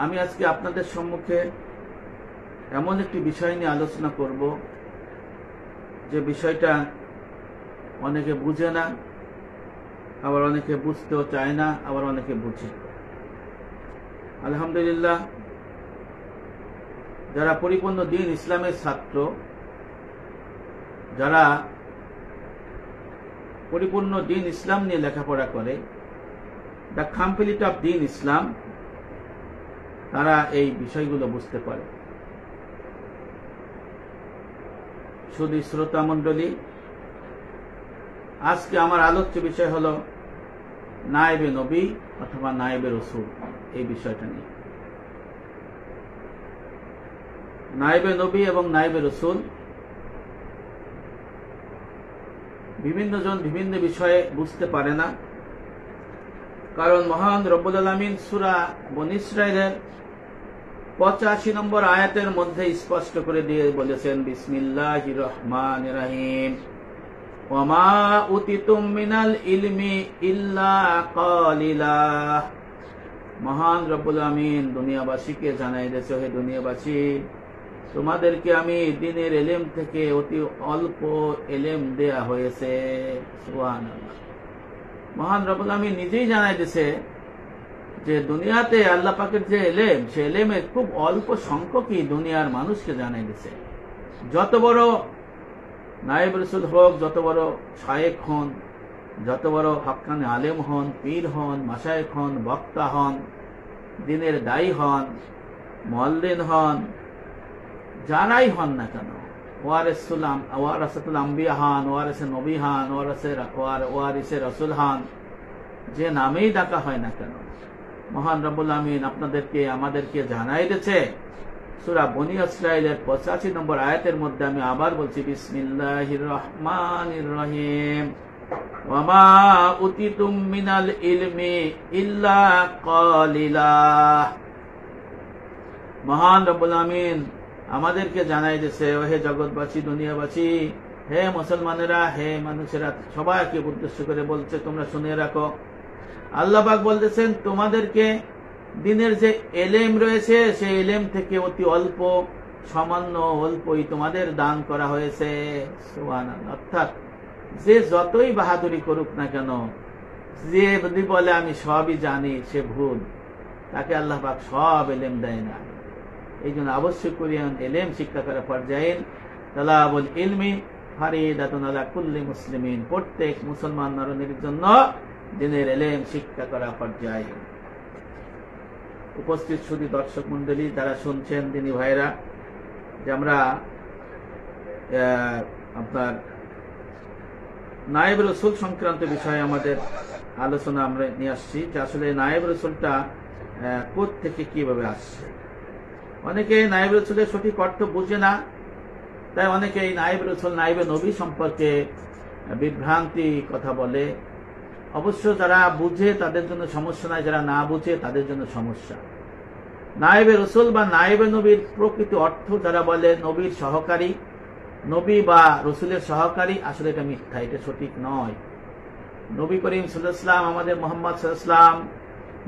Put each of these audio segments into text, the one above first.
আমি আজকে আপনাদের সম্মুখে এমন একটি বিষয় নিয়ে আলোচনা করব যে বিষয়টা অনেকে বুঝে না, আবার অনেকে বুঝতেও চায় না, আবার অনেকে বুঝে। আলহামদুলিল্লাহ, যারা পরিপূর্ণ দ্বীন ইসলামের ছাত্র, যারা পরিপূর্ণ দ্বীন ইসলাম নিয়ে লেখাপড়া করে, দ্য কমপ্লিট অফ দ্বীন ইসলাম, তারা এই বিষয়গুলো বুঝতে পারে। শুধু শ্রোতা মণ্ডলী, আজকে আমার আলোচ্য বিষয় হলো নায়েবে নবী অথবা নায়েবে রসুল। এই বিষয়টা নিয়ে নায়েবে নবী এবং নায়েবে রসুল বিভিন্ন জন বিভিন্ন বিষয়ে বুঝতে পারে না। কারণ মহান রব্বুল আলামিন সূরা বনী ইসরাঈলের 85 নম্বর আয়াতের মধ্যে স্পষ্ট করে দিয়ে বলেছেন, বিসমিল্লাহির রহমানির রহিম, ওয়ামা উতিতুম মিনাল ইলমি ইল্লা কালিলা। মহান রব্বুল আমিন দুনিয়াবাসীকে জানাই দিয়েছে, হে দুনিয়াবাসী, তোমাদেরকে আমি দ্বীনের ইলম থেকে অতি অল্প ইলম দেয়া হয়েছে। সুবহানাল্লাহ। মহান রব্বুল আমিন নিজেই জানাই দিয়েছে যে দুনিয়াতে আল্লাহ পাকের যে ইলম, সে ইলমের খুব অল্প সংখ্যকই দুনিয়ার মানুষকে জানাই দিয়েছে। যত বড় নায়েব রসুল হোক, যত বড় শায়েখ হন, যত বড় হক্কানি আলেম হন, পীর হন, মাশায়েখ হন, বক্তা হন, দ্বীনের দায়ী হন, মুআল্লিন হন, যারাই হন না কেন, ওয়ারাসাতুল আম্বিয়া হন, ওয়ারিসে নবী হন, ওয়ারিসে রসুল হন, যে নামেই ডাকা হয় না কেন, মহান রব্বুল আমিন আপনাদেরকে আমাদেরকে জানাই দিয়েছে সূরা বনী ইসরাঈলের 85 নম্বর আয়াতের মধ্যে। আমি আবার বলছি, বিসমিল্লাহির রহমানির রহিম, ওয়ামা উতিতুম মিনাল ইলমি ইল্লা কালিলা। মহান রব্বুল আমিন আমাদেরকে জানাই দিয়েছে, ও হে জগৎবাসী, দুনিয়াবাসী, হে মুসলমানেরা, হে মানুষেরা, সবাইকে উদ্দেশ্য করে বলছে, তোমরা শুনে রাখো। আল্লাহ পাক বলতেছেন, তোমাদেরকে দ্বীনের যে এলেম রয়েছে, সেই এলেম থেকে অতি অল্প, সামান্য অল্পই তোমাদের দান করা হয়েছে। সুবহানাল্লাহ। অর্থাৎ যে যতই বাহাদুরি করুক না কেন, যে যদি বলে আমি সবই জানি, সে ভুল। তাকে আল্লাহ পাক সব এলেম দেয় না। এই জন্য আবশ্যক করিয়া এলেম শিক্ষা করা ফরজাইন, তালাবুল ইলমি ফারিদাতুন আলা কুল্লি মুসলিমিন। প্রত্যেক মুসলমান নরনারীর জন্য দ্বীনের এলেম শিক্ষা করা ফরজাইন। উপস্থিত শুধু দর্শক মন্ডলী, যারা শুনছেন, দিনী ভাইরা, যে আমরা আপনার নায়েব রসুল সংক্রান্ত বিষয়ে আমাদের আলোচনা আমরা নিয়ে আসছি, যে আসলে নায়েব রসুলটা কোথা থেকে কিভাবে আসছে। অনেকে নায়েব রসুলের সঠিক অর্থ বুঝে না, তাই অনেকে এই নায়েব রসুল, নায়েবে নবী সম্পর্কে বিভ্রান্তি কথা বলে। অবশ্য যারা বুঝে তাদের জন্য সমস্যা নাই, যারা না বুঝে তাদের জন্য সমস্যা। নায়েবে রসুল বা নায়েবে নবীর প্রকৃত অর্থ যারা বলে নবীর সহকারী, নবী বা রসুলের সহকারী, আসলে এটা মিথ্যা, এটা সঠিক নয়। নবী করিম সাল্লাল্লাহু আলাইহি ওয়াসাল্লাম, আমাদের মুহাম্মদ সাল্লাল্লাহু আলাইহি ওয়াসাল্লাম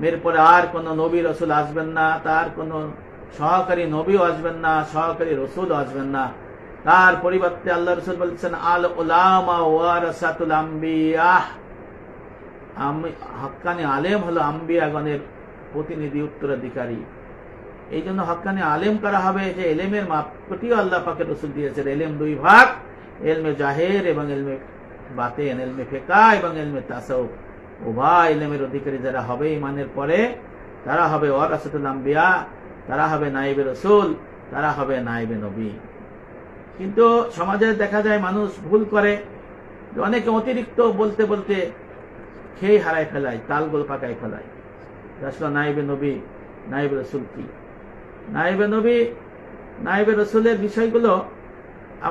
এর পরে আর কোন নবী রসুল আসবেন না, তার কোন সহকারী নবীও আসবেন না, সহকারী রসুলও আসবেন না। তার পরিবর্তে আল্লাহ রসুল বলছেন, আল উলামা ওয়ারাসাতুল আম্বিয়া। হক্কানি আলেম হলো আম্বিয়াগণের প্রতিনিধি, উত্তরাধিকারী। এই জন্য হক্কানি আলেম করা হবে, যে এলেমের মাপকাঠিও আল্লাহ পাকের রসুল দিয়েছেন। এলেম দুই ভাগ, এলমে জাহের এবং এলমে বাতেন, এলমে ফিকহ এবং এলমে তাসাউফ। উভয় এলেমের অধিকারী যারা হবে ইমানের পরে, তারা হবে ওয়ারাসাতুল আম্বিয়া, তারা হবে নায়েবে রসুল, তারা হবে নায়েবে নবী। কিন্তু সমাজে দেখা যায় মানুষ ভুল করে, অনেকে অতিরিক্ত বলতে বলতে খেয়ে হারায় ফেলায়, তালগোল পাকায় ফেলায়। আসলে নায়েবে নবী, নায়েবে রসুল কি? নায়েবে নবী, নায়েবে রসুলের বিষয়গুলো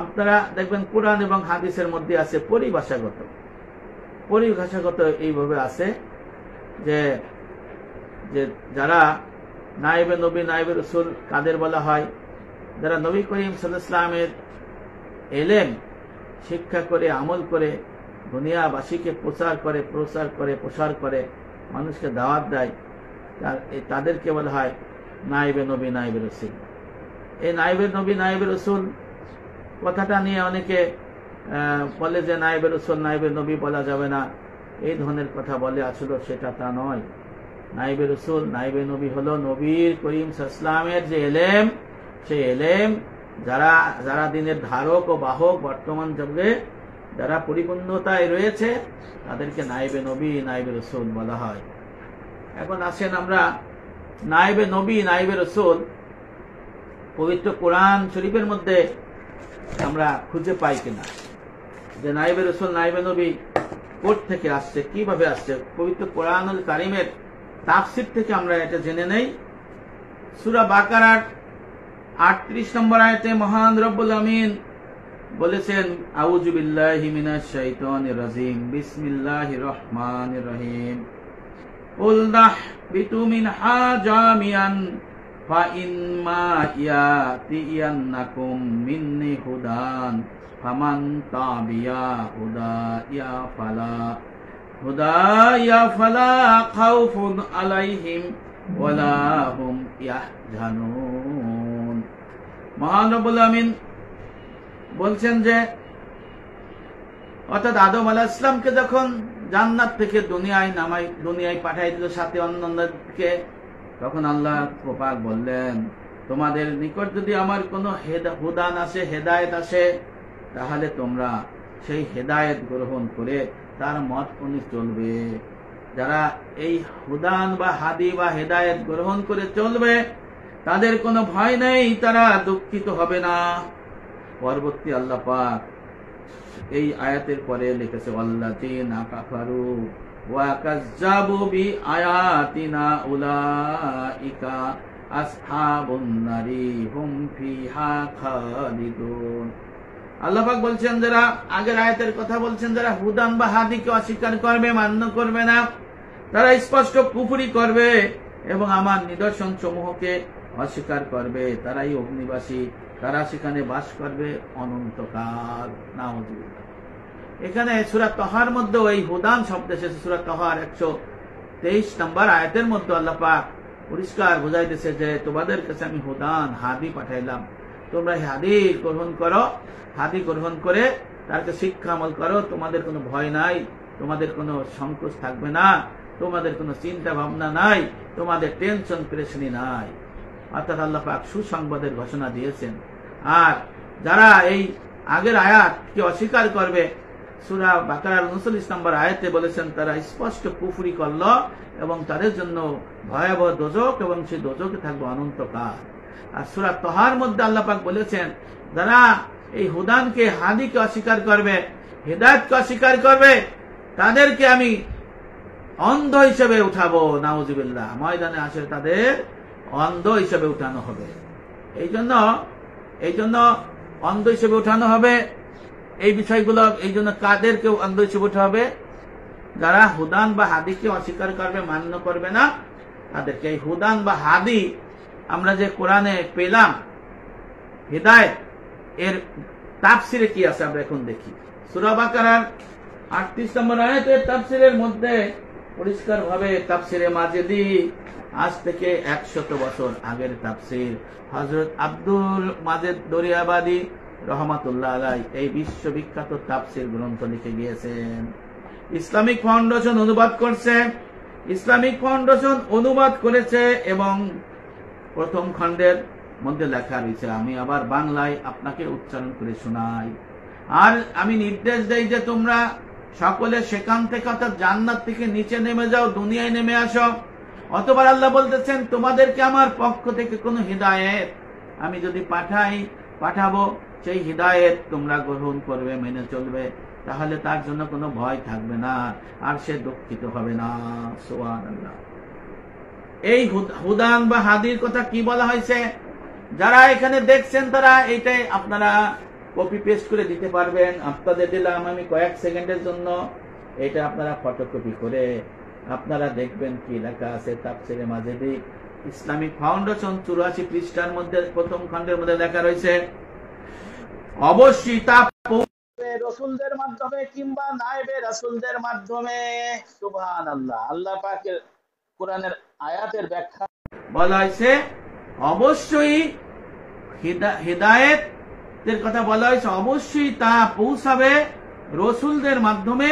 আপনারা দেখবেন কোরআন এবং হাদিসের মধ্যে আছে পরিভাষাগত এইভাবে আছে যে যারা নায়েবে নবী, নায়েবে রসুল কাদের বলা হয়? যারা নবী করিম সাল্লাল্লাহু আলাইহি ওয়াসাল্লামের এলেম শিক্ষা করে, আমল করে, দুনিয়াবাসীকে প্রচার করে, মানুষকে দাওয়াত দেয়, তাদেরকে বলা হয় নাইবে নবী নাইবে রসুল। এই নাইবে নবী নাইবে রসুল কথাটা নিয়ে অনেকে বলে যে নাইবে রসুল নাইবে নবী বলা যাবে না, এই ধরনের কথা বলে, আসলে সেটা তা নয়। নাইবে রসুল নাইবে নবী হলো নবীর করিম সাল্লামের যে এলেম, সেই এলেম যারা যারা দিনের ধারক ও বাহক বর্তমান যুগে যারা পরিপূর্ণতায় রয়েছে তাদেরকে নাইবে নবী নাইবে রসুল বলা হয়। এখন আসেন আমরা নাইবে নবী নাইবে রসুল পবিত্র কোরআন শরীফের মধ্যে আমরা খুঁজে পাই কিনা, যে নাইবে রসুল নাইবে নবী কোথা থেকে আসছে, কিভাবে আসছে। পবিত্র কোরআনুল কারীমের তাফসীর থেকে আমরা এটা জেনে নেই। সূরা বাকারার 38 নম্বর আয়াতে মহান রব্বুল আমিন বলেছেন, আউযু বিল্লাহি মিনাশ শাইতানির রাজিম, বিসমিল্লাহির রহমানির রহিম, কুল নাহবিতু মিনহা জামিআন ফা ইম্মা ইয়াতিয়ান্নাকুম মিন্নি হুদান ফামান তাবিয়া হুদায়া ফালা খাউফুন আলাইহিম ওয়ালা হুম ইয়াহজানুন। মহান রব্বুল আমিন বলছেন যে অর্থাৎ আদম আলাইহিস সালামকে যখন জান্নাত থেকে দুনিয়ায় পাঠাই দিল সাথে অন্যকে, তখন আল্লাহ পাক বললেন, তোমাদের নিকট যদি আমার কোনো হুদান আসে, হেদায়েত আসে, তাহলে তোমরা সেই হেদায়েত গ্রহণ করে তার মত অনুযায়ী চলবে। যারা এই হুদান বা হাদি বা হেদায়েত গ্রহণ করে চলবে তাদের কোনো ভয় নেই, তারা দুঃখিত হবে না। পরবর্তী আল্লাহ পাক এই আয়াতের পরে লিখেছে, ওয়াল্লাযীনা কাফারু ওয়া কাযযাবু বিআয়াতিনা উলাইকা আসহাবুন নারি হুম ফিহা খালিদুন। আল্লাহ পাক বলছেন, যারা আগের আয়াতের কথা বলছেন, যারা হুদান বা হাদিকে অস্বীকার করবে, মান্য করবে না, তারা স্পষ্ট কুফরি করবে এবং আমার নিদর্শন সমূহকে অস্বীকার করবে, তারাই অগ্নিবাসী, তারা সেখানে বাস করবে অনন্তকাল। নাউযুবিল্লাহ। এখানে সূরা তাহার মধ্যে এই হুদান শব্দ এসেছে। সূরা তাহার 123 নম্বর আয়াতের মধ্যে আল্লাহ পাক পরিষ্কার বুঝাইতেছে যে তোমাদের কাছে আমি হুদান হাদি পাঠাইলাম, তোমরা হাদি গ্রহণ করো, হাদি গ্রহণ করে তারকে শিক্ষা আমল করো, তোমাদের কোনো ভয় নাই, তোমাদের কোনো সংকোচ থাকবে না, তোমাদের কোনো চিন্তা ভাবনা নাই, তোমাদের টেনশন পেরেশানি নাই। অর্থাৎ আল্লাহ পাক সুসংবাদের ঘোষণা দিয়েছেন। আর যারা এই আগের আয়াতকে অস্বীকার করবে, সূরা বাকারার 39 নম্বর আয়াতে বলেছেন, তারা স্পষ্ট কুফরি করল এবং তাদের জন্য ভয়াবহ দোজক এবং সেই দোজকে থাকবে অনন্তকাল। আর সূরা তাহার মধ্যে আল্লাহ পাক বলেছেন, যারা এই হুদানকে হাদিকে অস্বীকার করবে, হেদায়েতকে অস্বীকার করবে, তাদেরকে আমি অন্ধ হিসেবে উঠাবো। নাউযুবিল্লাহ। ময়দানে আসলে তাদের অন্ধ হিসেবে উঠানো হবে। এই জন্য অন্ধ হিসেবে উঠানো হবে। এই বিষয়গুলো এই জন্য কাদেরকে অন্ধ হিসেবে উঠা হবে? যারা হুদান বা হাদিকে অস্বীকার করবে, মান্য করবে না, তাদেরকে। এই হুদান বা হাদি আমরা যে কোরআনে পেলাম, হিদায়াত, এর তাফসিরে কি আছে আমরা এখন দেখি। সূরা বাকারার 38 নম্বর আয়াতের তাফসিরের মধ্যে পরিষ্কার ভাবে তাফসিরে মাজেদি, আজ থেকে 100 বছর আগের তাফসির, হযরত আব্দুল মাজেদ দরিয়াবাদী রহমাতুল্লাহ আলাইহি এই বিশ্ববিখ্যাত তাফসির গ্রন্থ লিখে গিয়েছেন। ইসলামিক ফাউন্ডেশন অনুবাদ করছে, করেছে এবং প্রথম খণ্ডের মধ্যে লেখা রয়েছে। আমি আবার বাংলায় আপনাকে উচ্চারণ করে শোনাই। আর আমি নির্দেশ দেই যে তোমরা সকলে সেখান থেকে, অর্থাৎ জান্নাত থেকে নিচে নেমে যাও, দুনিয়ায় নেমে আসো। অতবার আল্লাহ বলতেছেন, তোমাদেরকে আমার পক্ষ থেকে কোনো হিদায়েত আমি যদি পাঠাবো, সেই হিদায়েত তোমরা গ্রহণ করবে, মেনে চলবে, তাহলে তার জন্য কোনো ভয় থাকবে না, আর সে দুঃখিত হবে না। সুবহানাল্লাহ। এই হুদান বা হাদির কথা কি বলা হয়েছে, যারা এখানে দেখছেন তারা এইটাই আপনারা কপি পেস্ট করে দিতে পারবেন। আপনাদের দিলাম আমি কয়েক সেকেন্ডের জন্য, এটা আপনারা ফটোকপি করে আপনারা দেখবেন কি লেখা আছে তাফসিরে মাজেদি, ইসলামিক ফাউন্ডেশন 84 পৃষ্ঠার মধ্যে প্রথম খণ্ডের মধ্যে লেখা রয়েছে। অবশ্যই তা রাসূলদের মাধ্যমে কিংবা নায়েবে রাসূলদের মাধ্যমে। সুবহানাল্লাহ। আল্লাহ পাকের কোরআনের আয়াতের ব্যাখ্যা বলা হয়েছে অবশ্যই হিদায়েতের কথা বলা হয়েছে, অবশ্যই তা পৌঁছাবে রসুলদের মাধ্যমে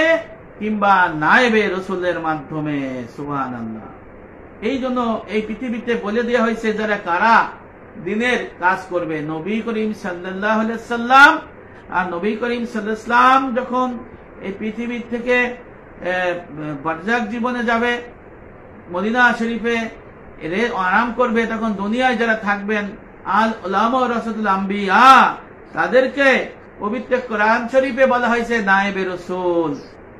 কিংবা নায়েবে রসুলের মাধ্যমে। সুবহানাল্লাহ। এই জন্য এই পৃথিবীতে বলে দেওয়া হয়েছে যারা কারা দিনের কাজ করবে, নবী করিম সাল্লাল্লাহু আলাইহি সাল্লাম। আর নবী করিম সাল্লাল্লাহু আলাইহি সাল্লাম যখন এই পৃথিবী থেকে বারজাক জীবনে যাবে, মদিনা শরীফে আরাম করবে, তখন দুনিয়ায় যারা থাকবেন আল উলামা ওয়ারাসাতুল আম্বিয়া, তাদেরকে পবিত্র কোরআন শরীফে বলা হয়েছে নায়েবে রসুল।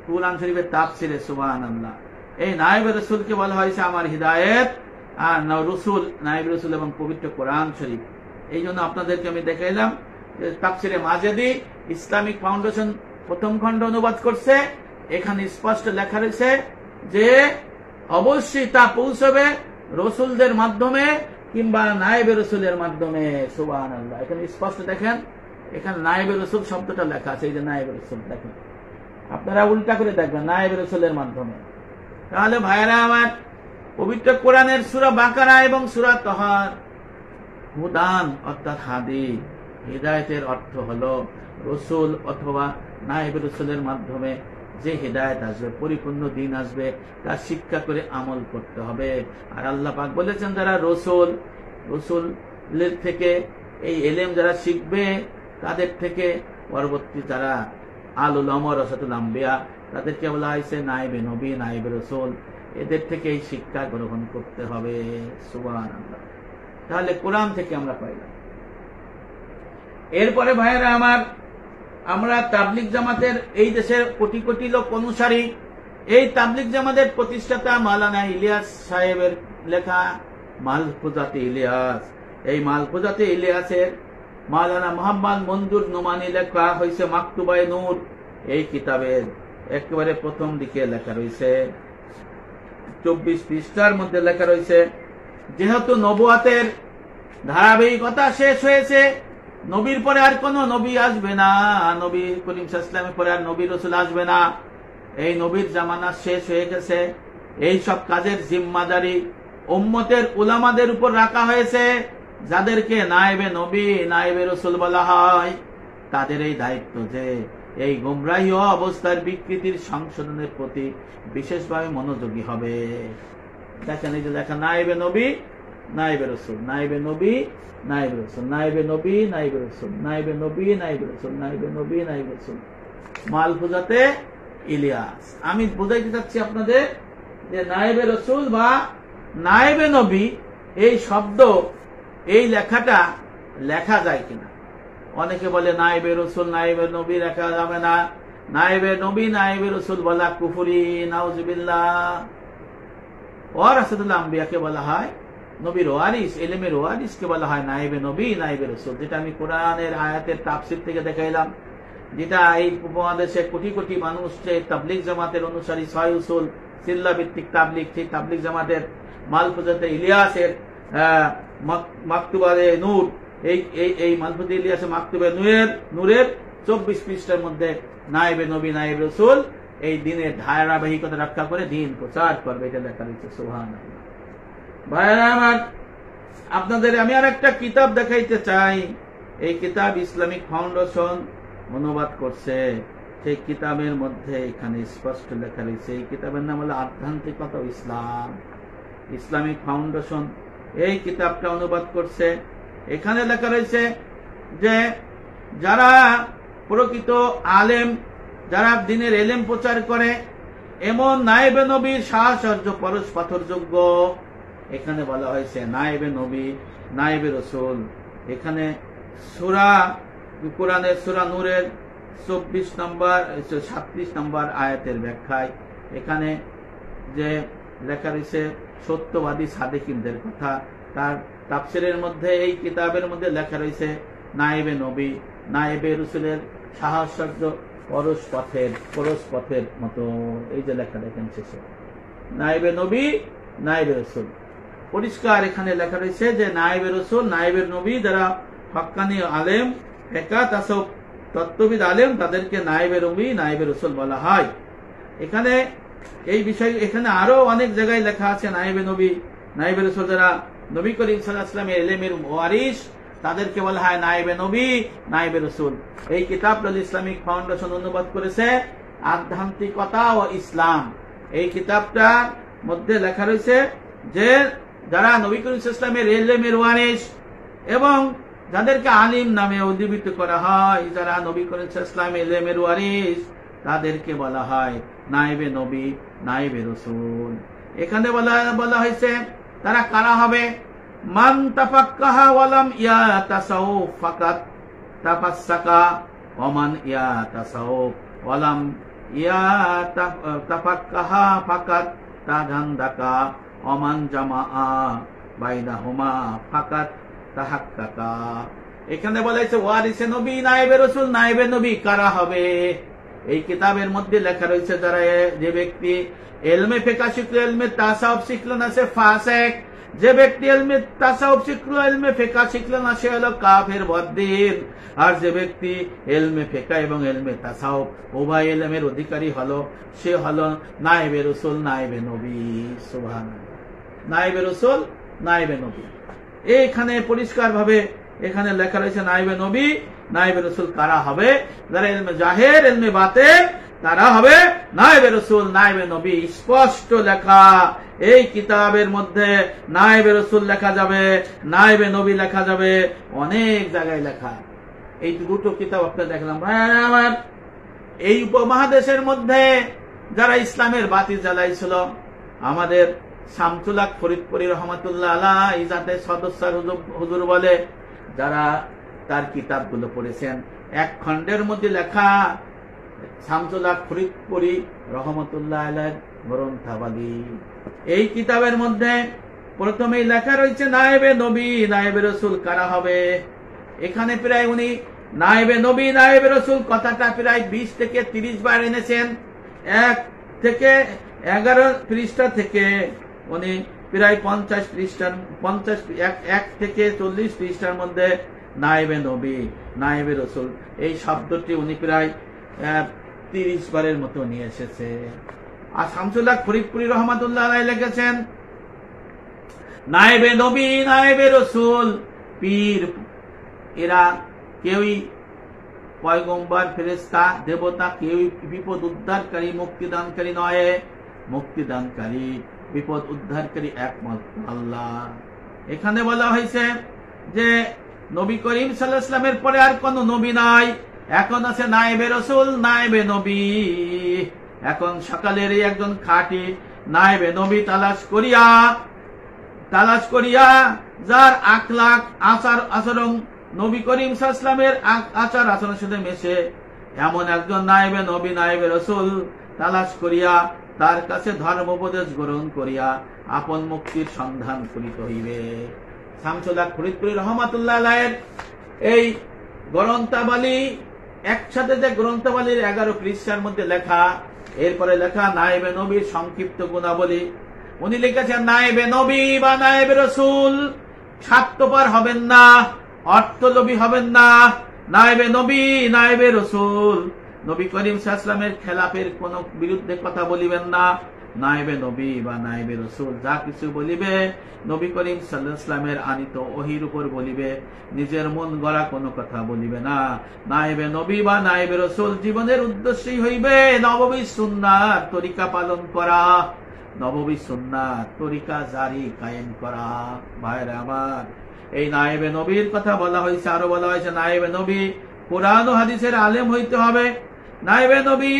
কোরআন শরীফের তাফসিরে সুবহানাল্লাহ, এই নায়েবে রসুলকে বলা হয়েছে আমার হিদায়েত আর রসুল, নায়েবে রসুল এবং পবিত্র কোরআন শরীফ। এই জন্য আপনাদেরকে আমি দেখাইলাম যে তাফসিরে মাজেদি ইসলামিক ফাউন্ডেশন প্রথম খণ্ড অনুবাদ করছে, এখানে স্পষ্ট লেখা রয়েছে যে অবশ্যই তা পৌঁছবে রসুলদের মাধ্যমে কিংবা নায়েবে রসুলের মাধ্যমে। সুবহানাল্লাহ। এখানে স্পষ্ট দেখেন, এখানে নায়েবে রসুল শব্দটা লেখা আছে, এই যে নায়েবে রসুল দেখেন, আপনারা উল্টা করে দেখবেন নায়েবে রসুলের মাধ্যমে। তাহলে ভাইরা আমার, পবিত্র কোরআনের সূরা বাকারা এবং সূরা তাহার হুদান অর্থাৎ হাদি, হিদায়েতের অর্থ হলো রসুল অথবা নায়েবে রসুলের মাধ্যমে যে হিদায়েত আসবে, পরিপূর্ণ দিন আসবে, তার শিক্ষা করে আমল করতে হবে। আর আল্লাহ পাক বলেছেন যারা রসুলের থেকে এই এলেম যারা শিখবে, তাদের থেকে পরবর্তী যারা আল উলামা ওয়ারাসাতুল আম্বিয়া, তাদেরকে বলা হয়েছে নায়েবে নবী, নায়েবে রসুল, এদের থেকে এই শিক্ষা গ্রহণ করতে হবে। সুবহানাল্লাহ। তাহলে কোরআন থেকে আমরা পাইলাম। এরপরে ভাইয়েরা আমার, আমরা তাবলিগ জামাতের এই দেশের কোটি কোটি লোক অনুসারী, এই তাবলিগ জামাতের প্রতিষ্ঠাতা মাওলানা ইলিয়াস সাহেবের লেখা মালফুজাতে ইলিয়াস, এই মালফুজাতে ইলিয়াসের মাওলানা মোহাম্মদ মঞ্জুর নোমানি লেখা হয়েছে মাকতুবায়ে নূর। এই কিতাবের একেবারে প্রথম দিকে লেখা রয়েছে, 24 পৃষ্ঠার মধ্যে লেখা রয়েছে, যেহেতু নবুয়াতের ধারাবাহিকতা শেষ হয়েছে, নবীর পরে আর কোন নবী আসবে না, নবী করিম সাল্লাল্লাহু আলাইহি ওয়াসাল্লামের পরে আর নবী রাসূল আসবে না, এই নবীর জামানা শেষ হয়ে গেছে। এই সব কাজের জিম্মাদারি উম্মতের উলামাদের উপর রাখা হয়েছে, যাদেরকে নায়েবে নবী, নায়েবে রাসূল বলা হয়। তাদের এই দায়িত্ব যে এই গোমরাহী অবস্থার বিকৃতির সংশোধনের প্রতি বিশেষভাবে মনোযোগী হবে। দেখেন এই যে লেখা নায়েবে নবী, নায়েবে রাসূল, নায়েবে নবী, নায়েবে রাসূল, নায়েবে নবী, নায়েবে রাসূল, নায়েবে নবী, নায়েবে রাসূল, নায়েবে নবী, নায়েবে রাসূল, মালফুজাতে ইলিয়াস। আমি বুঝাইতে চাচ্ছি আপনাদের যে নায়েবে রাসূল বা নায়েবে নবী এই শব্দ, এই লেখাটা লেখা যায় কিনা। অনেকে বলে নায়েবে রাসূল, নায়েবে নবী লেখা যাবে না, নায়েবে নবী, নায়েবে রাসূল বলা কুফরি, নাউজুবিল্লাহ। ওয়ারাসাতুল আম্বিয়াকে বলা হয় নবীর ওয়ারিস, ইলমের ওয়ারিসকে বলা হয় নায়েবে নবী, নায়েবে রাসূল, যেটা আমি কোরআনের আয়াতের তাফসীর থেকে দেখাইলাম, যেটা এই উপমহাদেশে কোটি কোটি মানুষ যে তাবলিগ জামাতের অনুসারী, ছয় উসুল সিল্লা ভিত্তিক তাবলিগ, সেই তাবলিগ জামাতের মালফুজাতে ইলিয়াসের মাকতুবায়ে নূর, এই মালফুজাতে ইলিয়াসের মাকতুবায়ে নূরের 24 পৃষ্ঠার মধ্যে নায়েবে নবী, নায়েবে রাসূল এই দিনের ধারাবাহিকতা রক্ষা করে দিন প্রচার করবে, এটা লেখা রয়েছে। সুবহানাল্লাহ। ভাইরা আমার, আপনাদের আমি আর একটা কিতাব দেখাইতে চাই। এই কিতাব ইসলামিক ফাউন্ডেশন অনুবাদ করছে। সেই কিতাবের মধ্যে এখানে স্পষ্ট লেখা রয়েছে, এই কিতাবের নাম হলো আধ্যাত্মিকতা ও ইসলাম। ইসলামিক ফাউন্ডেশন এই কিতাবটা অনুবাদ করছে। এখানে লেখা রয়েছে যে যারা প্রকৃত আলেম, যারা দিনের এলেম প্রচার করে, এমন নায়েবে নবীর সাহচর্য পরশ পাথরযোগ্য। এখানে বলা হয়েছে নায়েবে নবী, নায়েবে রাসূল। এখানে সূরা কোরআনের সূরা নূরের 37 নম্বর আয়াতের ব্যাখ্যায় এখানে যে লেখা রয়েছে সত্যবাদী সাদেকিনদের কথা, তার তাফসীরের মধ্যে এই কিতাবের মধ্যে লেখা রয়েছে নায়েবে নবী, নায়েবে রাসূলের সাহচর্য পরশ পথের মতো। এই যে লেখা দেখেন শেষে নায়েবে নবী, নায়েবে রাসূল, পরিষ্কার এখানে লেখা রয়েছে যে নায়েবে রাসূল, নায়েবে নবী যারা হক্কানি আলেম, ফিকহ তাসাউফ তত্ত্ববিদ আলেম, তাদেরকে নায়েবে নবী, নায়েবে রাসূল বলা হয়। এখানে এই বিষয় এখানে আরো অনেক জায়গায় লেখা আছে নায়েবে নবী, নায়েবে রাসূল যারা নবী করিম সাল্লাল্লাহু আলাইহি ওয়াসাল্লামের ইলমের ওয়ারিস, তাদেরকে বলা হয় নায়েবে নবী, নায়েবে রাসূল। এই কিতাবটা ইসলামিক ফাউন্ডেশন অনুবাদ করেছে, আধ্যাত্মিকতা ও ইসলাম। এই কিতাবটার মধ্যে লেখা রয়েছে যে যারা নবী করিম সাল্লাল্লাহু আলাইহি ওয়াসাল্লামের ইলমের ওয়ারিস এবং যাদেরকে আলিম নামে উদ্দীপিত করা হয়, যারা নবী করিম সাল্লাল্লাহু আলাইহি ওয়াসাল্লামের ইলমের ওয়ারিস, তাদেরকে বলা হয় নায়েবে নবী, নায়েবে রাসূল। এখানে বলা হয়েছে তারা কারা হবে? মান তাফাক্কাহা ওয়ালাম ইয়াতাসাউফ ফাকাত তাফাসসাকা ওয়া মান ইয়াতাসাউফ ওয়ালাম ইয়াতাফাক্কাহা ফাকাত তাজান্দাকা ওয়া মান জামাআ বাইনাহুমা ফাকাত তাহাক্কাকা। এখানে বলা হয়েছে ওয়ারিসে নবী, নায়েবে রাসূল, নায়েবে নবী কারা হবে? এই কিতাবের মধ্যে লেখা রয়েছে যারা যে ব্যক্তি ইলমে ফিকহ শিখলো, ইলমে তাসাউফ শিখলো না, সে ফাসিক। যে ব্যক্তি ইলমে তাসাউফ শিখলো, ইলমে ফিকহ শিখলো না, সে হলো কাফের বদ্দিন। আর যে ব্যক্তি ইলমে ফিকহ এবং ইলমে তাসাউফ উভয় ইলমের অধিকারী হলো, সে হলো নায়েবে রাসূল, নায়েবে নবী। সুবহানাল্লাহ। নায়েবে রাসূল, নায়েবে নবী। এইখানে পরিষ্কার ভাবে এখানে লেখা রয়েছে নায়েবে নবী, নায়েবে রাসূল কারা হবে? যারা ইলমে জাহের, ইলমে বাতিন, তারা হবে নায়েবে রাসূল, নায়েবে নবী। স্পষ্ট লেখা এই কিতাবের মধ্যে নায়েবে রাসূল লেখা যাবে, নায়েবে নবী লেখা যাবে, অনেক জায়গায় লেখা। এই দুটো কিতাব আপনারা দেখলাম। আমার এই উপমহাদেশের মধ্যে যারা ইসলামের বাতি জ্বালাইছিল, আমাদের শামসুল হক ফরিদপুরি রহমাতুল্লাহ আলাইহি যাতে সদস্য হুজুর বলে, যারা তার কিতাবগুলো পড়েছেন, এক খণ্ডের মধ্যে লেখা শামসুল হক ফরিদপুরি রহমাতুল্লাহ আলাইহির গ্রন্থাবলী। এই কিতাবের মধ্যে প্রথমেই লেখা রয়েছে নায়েবে নবী, নায়েবে রাসূল কারা হবে। এখানে প্রায় উনি নায়েবে নবী, নায়েবে রাসূল কথাটা প্রায় 20 থেকে 30 বার এনেছেন। 1 থেকে 11 পৃষ্ঠা থেকে উনি প্রায় 50 পৃষ্ঠার 1 থেকে 40 পৃষ্ঠার মধ্যে নায়েবে নবী, নায়েবে রাসূল এই শব্দটি উনি প্রায় 30 বারের মতো নিয়ে এসেছে। আর শামসুল হক ফরিদপুরি রহমাতুল্লাহ আলাইহি লিখেছেন নায়েবে নবী, নায়েবে রাসূল পীর, এরা কেউই পয়গম্বর, ফেরেশতা, দেবতা, কেউই বিপদ উদ্ধারকারী, মুক্তিদানকারী নয়। মুক্তিদানকারী, বিপদ উদ্ধারকারী একমাত্র আল্লাহ। এখানে বলা হয়েছে যে নবী করিম সাল্লাল্লাহু আলাইহি ওয়াসাল্লামের পরে আর কোন নবী নাই, এখন আছে নায়েবে রাসূল, নায়েবে নবী। এখন সকালেরই একজন খাঁটি নায়েবে নবী তালাশ করিয়া যার আখলাক, আচার আচরণ নবী করিম সাল্লাল্লাহু আলাইহি ওয়াসাল্লামের আচার আচরণের সাথে মেশে, এমন একজন নায়েবে নবী, নায়েবে রাসূল তালাশ করিয়া তার কাছে ধর্ম উপদেশ গ্রহণ করিয়া আপন মুক্তির সন্ধান করিতে হইবে। শামসুল হক ফরিদপুরি রহমাতুল্লাহ আলাইহির এই গ্রন্থাবলী, একসাথে যে গ্রন্থাবলীর 11 পৃষ্ঠার মধ্যে লেখা, এরপরে লেখা নায়েবে নবীর সংক্ষিপ্ত গুণাবলী। উনি লিখেছেন নায়েবে নবী বা নায়েবে রাসূল স্বার্থপর হবেন না, অর্থলোভী হবেন না। নায়েবে নবী, নায়েবে রাসূল নবী করিম সাল্লাল্লাহু আলাইহি ওয়াসাল্লামের খেলাফের কোন বিরুদ্ধে কথা বলিবেন না। নায়েবে নবী বা নায়েবে রাসূল যা কিছু বলিবে নবী করিম সাল্লাল্লাহু আলাইহি ওয়াসাল্লামের আনিত ওহীর উপর বলিবে, নিজের মন গড়া কোনো কথা বলিবে না। নায়েবে নবী বা নায়েবে রাসূল জীবনের উদ্দেশ্যই হইবে নববী সুন্নাত তরিকা পালন করা, নববী সুন্নাত তরিকা জারি কায়েম করা। ভাইরা আমার, এই নায়েবে নবীর কথা বলা হয়েছে। আরো বলা হয়েছে নায়েবে নবী কোরআন ও হাদিসের আলেম হইতে হবে। নায়েবে নবী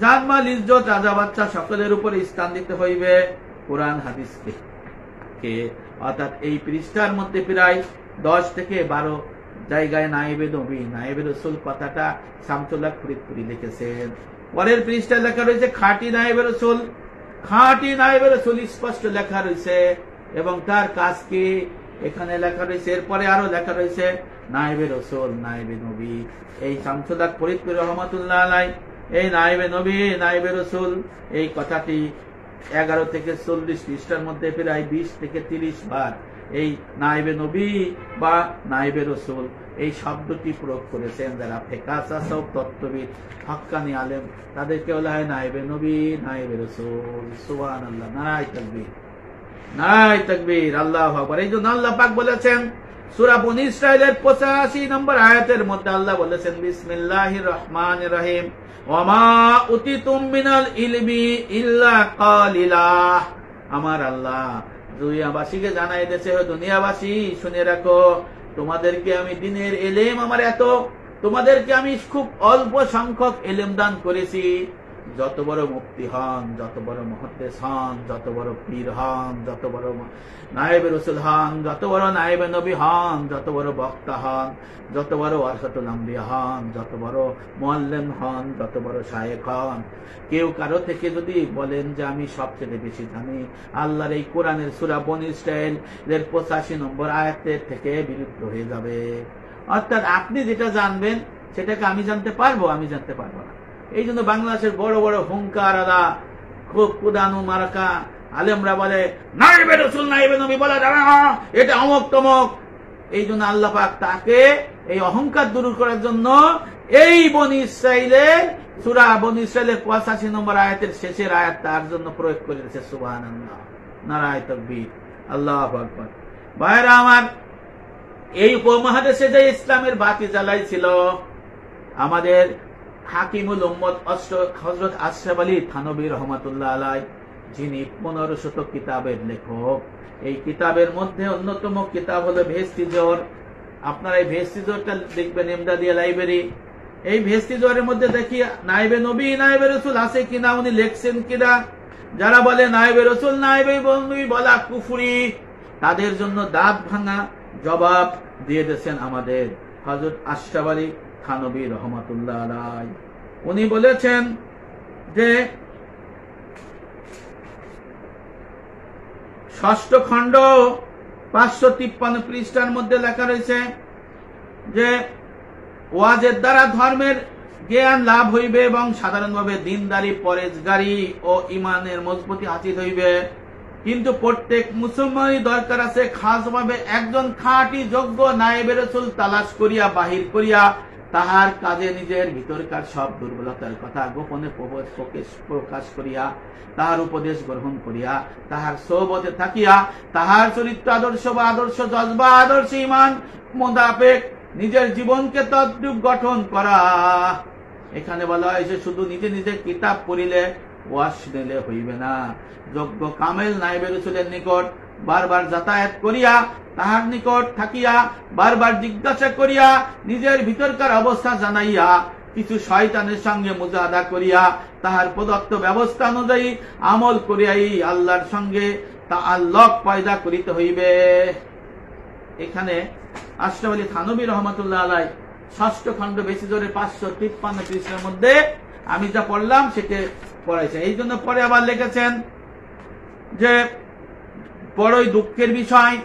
জানমাল, ইজ্জত, রাজা বাচ্চা সকলের উপরে স্থান দিতে হইবে কোরআন হাদিসকে। অর্থাৎ এই পৃষ্ঠার মধ্যে প্রায় 10 থেকে 12 জায়গায় নায়েবে নবী, নায়েবে রাসূল কথাটা শামসুল হক ফরিদপুরি লিখেছেন। পরের পৃষ্ঠায় লেখা রয়েছে খাঁটি নায়েবে রাসূল, খাঁটি নায়েবে রাসূল স্পষ্ট লেখা রয়েছে এবং তার কাজ কি এখানে লেখা রয়েছে। এরপরে আরো লেখা রয়েছে নায়েবে রাসূল, নায়েবে নবী। এই শামসুল হক ফরিদপুরি রহমাতুল্লাহ আলাইহি এই নায়েবে নবী, নায়েবে রাসূল এই কথাটি 11 থেকে 40 পৃষ্ঠার মধ্যে প্রায় 20 থেকে 30 বার এই নায়েবে নবী বা নায়েবে রাসূল এই শব্দটি প্রয়োগ করেছেন যারা ফিকহ, তাসাউফ, তত্ত্ববিদ, হক্কানি আলেম, তাদেরকে বলা হয় নায়েবে নবী, নায়েবে রাসূল। সুবহানাল্লাহ, নারায়ে তাকবীর। নারায়ে তাকবীর, আল্লাহু আকবার। এই জন্য আল্লাহ পাক বলেছেন সূরা বনী ইসরাঈলের 85 নম্বর আয়াতের মধ্যে আল্লাহ বলেছেন বিসমিল্লাহির রহমানির রহিম ওয়া মা উতিতুম মিনাল ইলমি ইল্লা কালিলা। আমার আল্লাহ দুনিয়াবাসীকে জানাই দিয়েছে, দুনিয়াবাসী শুনে রাখো, তোমাদেরকে আমি দ্বীনের ইলম আমার এত, তোমাদেরকে আমি খুব অল্প সংখ্যক ইলম দান করেছি। যত বড় মুফতি হন, যত বড় মুহাদ্দিস হন, যত বড় পীর হন, যত বড় নায়েবে রাসূল হন, যত বড় নায়েবে নবী হন, যত বড় বক্তা হন, যত বড় ওয়ারাসাতুল আম্বিয়া হন, যত বড় মুআল্লিম হন, যত বড় শায়েখ হন, কেউ কারো থেকে যদি বলেন যে আমি সবচেয়ে বেশি জানি, আল্লাহর এই কোরআনের সূরা বনী ইসরাঈলের 85 নম্বর আয়াতের থেকে বিরুদ্ধ হয়ে যাবে। অর্থাৎ আপনি যেটা জানবেন সেটাকে আমি জানতে পারবো, আমি জানতে পারবো না। এই জন্য বাংলাদেশের বড় বড় হুঙ্কার আলা খুব কুদানু মারাকা আলেমরা বলে নায়েবে রাসূল নায়েবে নবী বলা যাবে না, এটা অমুক তমক। এই জন্য আল্লাহ পাক তাকে এই অহংকার দূর করার জন্য এই বনী ইসরাঈলের সূরা বনী ইসরাঈলের 85 নম্বর আয়াতের শেষের আয়াত তার জন্য প্রয়োগ করে দিয়েছে। সুবহানাল্লাহ, নারায়ে তাকবীর, আল্লাহু আকবার। ভাইরা আমার, এই উপমহাদেশে যে ইসলামের বাতি জ্বালাইছিল আমাদের হাকিমুল উম্মত হযরত আশরাফ আলী থানভী রাহমাতুল্লাহ আলাইহি, যিনি 1500 কিতাবের লেখক। এই কিতাবের মধ্যে অন্যতম কিতাব হলো ভেস্টিজর। আপনারা এই ভেস্টিজরটা দেখবেন ইমদাদিয়া লাইব্রেরি। এই ভেস্টিজরের মধ্যে দেখি নায়েবে নবী নায়েবে রাসূল আছে কিনা, উনি লেখছেন কিনা। যারা বলে নায়েবে রাসূল নায়েবে নবী বলা কুফরি, তাদের জন্য দাঁত ভাঙা জবাব দিয়ে দিয়েছেন আমাদের হযরত আশরাফ আলী থানভী রাহমাতুল্লাহ আলাইহি। উনি বলেছেন যে 6ষ্ঠ খণ্ড 553 পৃষ্ঠার মধ্যে লেখা রয়েছে যে ওয়াজের দ্বারা ধর্মের জ্ঞান লাভ হইবে এবং সাধারণভাবে দিনদারি পরেজগারি ও ইমানের মজবুতি হাসিল হইবে। কিন্তু প্রত্যেক মুসলমানই দরকার আছে খাসভাবে একজন খাঁটি যোগ্য নায়েবে রাসূল তালাশ করিয়া বাহির করিয়া তাহার কাজে নিজের ভিতরকার সব দুর্বলতার কথা গোপনে প্রকাশ করিয়া তাহার উপদেশ গ্রহণ করিয়া তাহার সোহবতে থাকিয়া তাহার চরিত্র আদর্শ বা আদর্শ জজবা আদর্শ ঈমান মোতাবেক নিজের জীবনকে তদ্রূপ গঠন করা। এখানে বলা হয়েছে শুধু নিজে নিজে কিতাব পড়িলে ওয়াজ দিলে হইবে না, যোগ্য কামেল নায়েবে রাসূলের নিকট বারবার যাতায়াত করিয়া তাহার নিকট থাকিয়া বারবার জিজ্ঞাসা করিয়া নিজের ভিতরকার অবস্থা জানাইয়া কিছু শয়তানের সঙ্গে মুজাহাদা করিয়া তাহার প্রদত্ত ব্যবস্থা অনুযায়ী আমল করিয়াই আল্লাহর সঙ্গে তাআল্লুক পয়দা করিতে হইবে। এখানে আশরাফ আলী থানভী রাহমাতুল্লাহ আলাইহি 6ষ্ঠ খণ্ড ভেস্টিজরের 553 পৃষ্ঠার মধ্যে আমি যা পড়লাম সেটা পড়াইছে। এই জন্য পরে আবার লিখেছেন যে বড়ই দুঃখের বিষয়,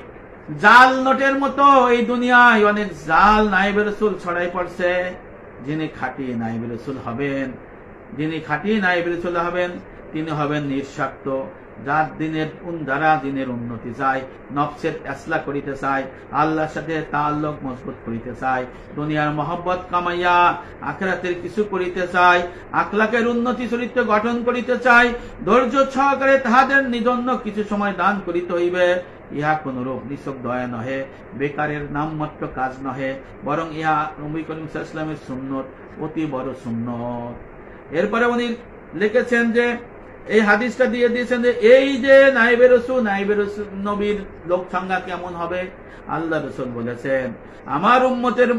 জাল নোটের মতো এই দুনিয়ায় অনেক জাল নায়েবে রাসূল ছড়াই পড়ছে। যিনি খাঁটি নায়েবে রাসূল হবেন, যিনি খাঁটি নায়েবে রাসূল হবেন তিনি হবেন নিঃস্বার্থ, যার দ্বারা দিনের উন্নতি চায়, নফসের ইসলাহ করিতে চায়, আল্লাহর সাথে তাআল্লুক মজবুত করিতে চায়, দুনিয়ার মহব্বত কামাইয়া আখিরাতের কিছু করিতে চায়, আখলাকের উন্নতি চরিত্র গঠন করিতে চায়, ধৈর্য সহকারে তাহাদের জন্য কিছু সময় দান করিতে হইবে। ইহা কোনরূপ নিছক দয়া নহে, বেকারের নামমাত্র কাজ নহে, বরং ইহা নবী করিম সাল্লাল্লাহু আলাইহি ওয়াসাল্লামের সুন্নত, অতি বড় সুন্নত। এরপরে উনি লিখেছেন যে এই হাদিসটা দিয়ে দিয়েছেন যে এই যে নায়েবে রাসূল নবীর লোক সংজ্ঞা কেমন হবে। আল্লাহ রাসূল বলেছেন আমার উম্মতের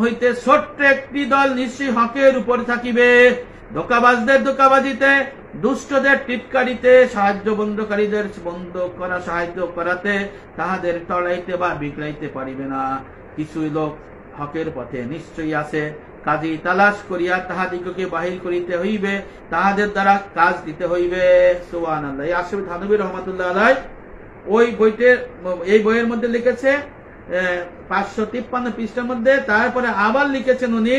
হইতে ছোট্ট একটি দল নিশ্চয়ই হকের উপর থাকিবে, ধোঁকাবাজদের ধোঁকাবাজিতে, দুষ্টদের টিটকারিতে, সাহায্য বন্ধকারীদের সাহায্য করাতে তাহাদের টলাইতে বা বিগড়াইতে পারিবে না। কিছু লোক হকের পথে নিশ্চয়ই আছে, কাজী তালাশ করিয়া তাহাদিগকে বাহির করিতে হইবে, তাহাদের দ্বারা কাজ দিতে হইবে। সুবহানাল্লাহ। এই আশরাফ থানভী রাহমাতুল্লাহ আলাইহি এই বইয়ের মধ্যে লিখেছে 553 পৃষ্ঠার মধ্যে। তারপরে আবার লিখেছেন উনি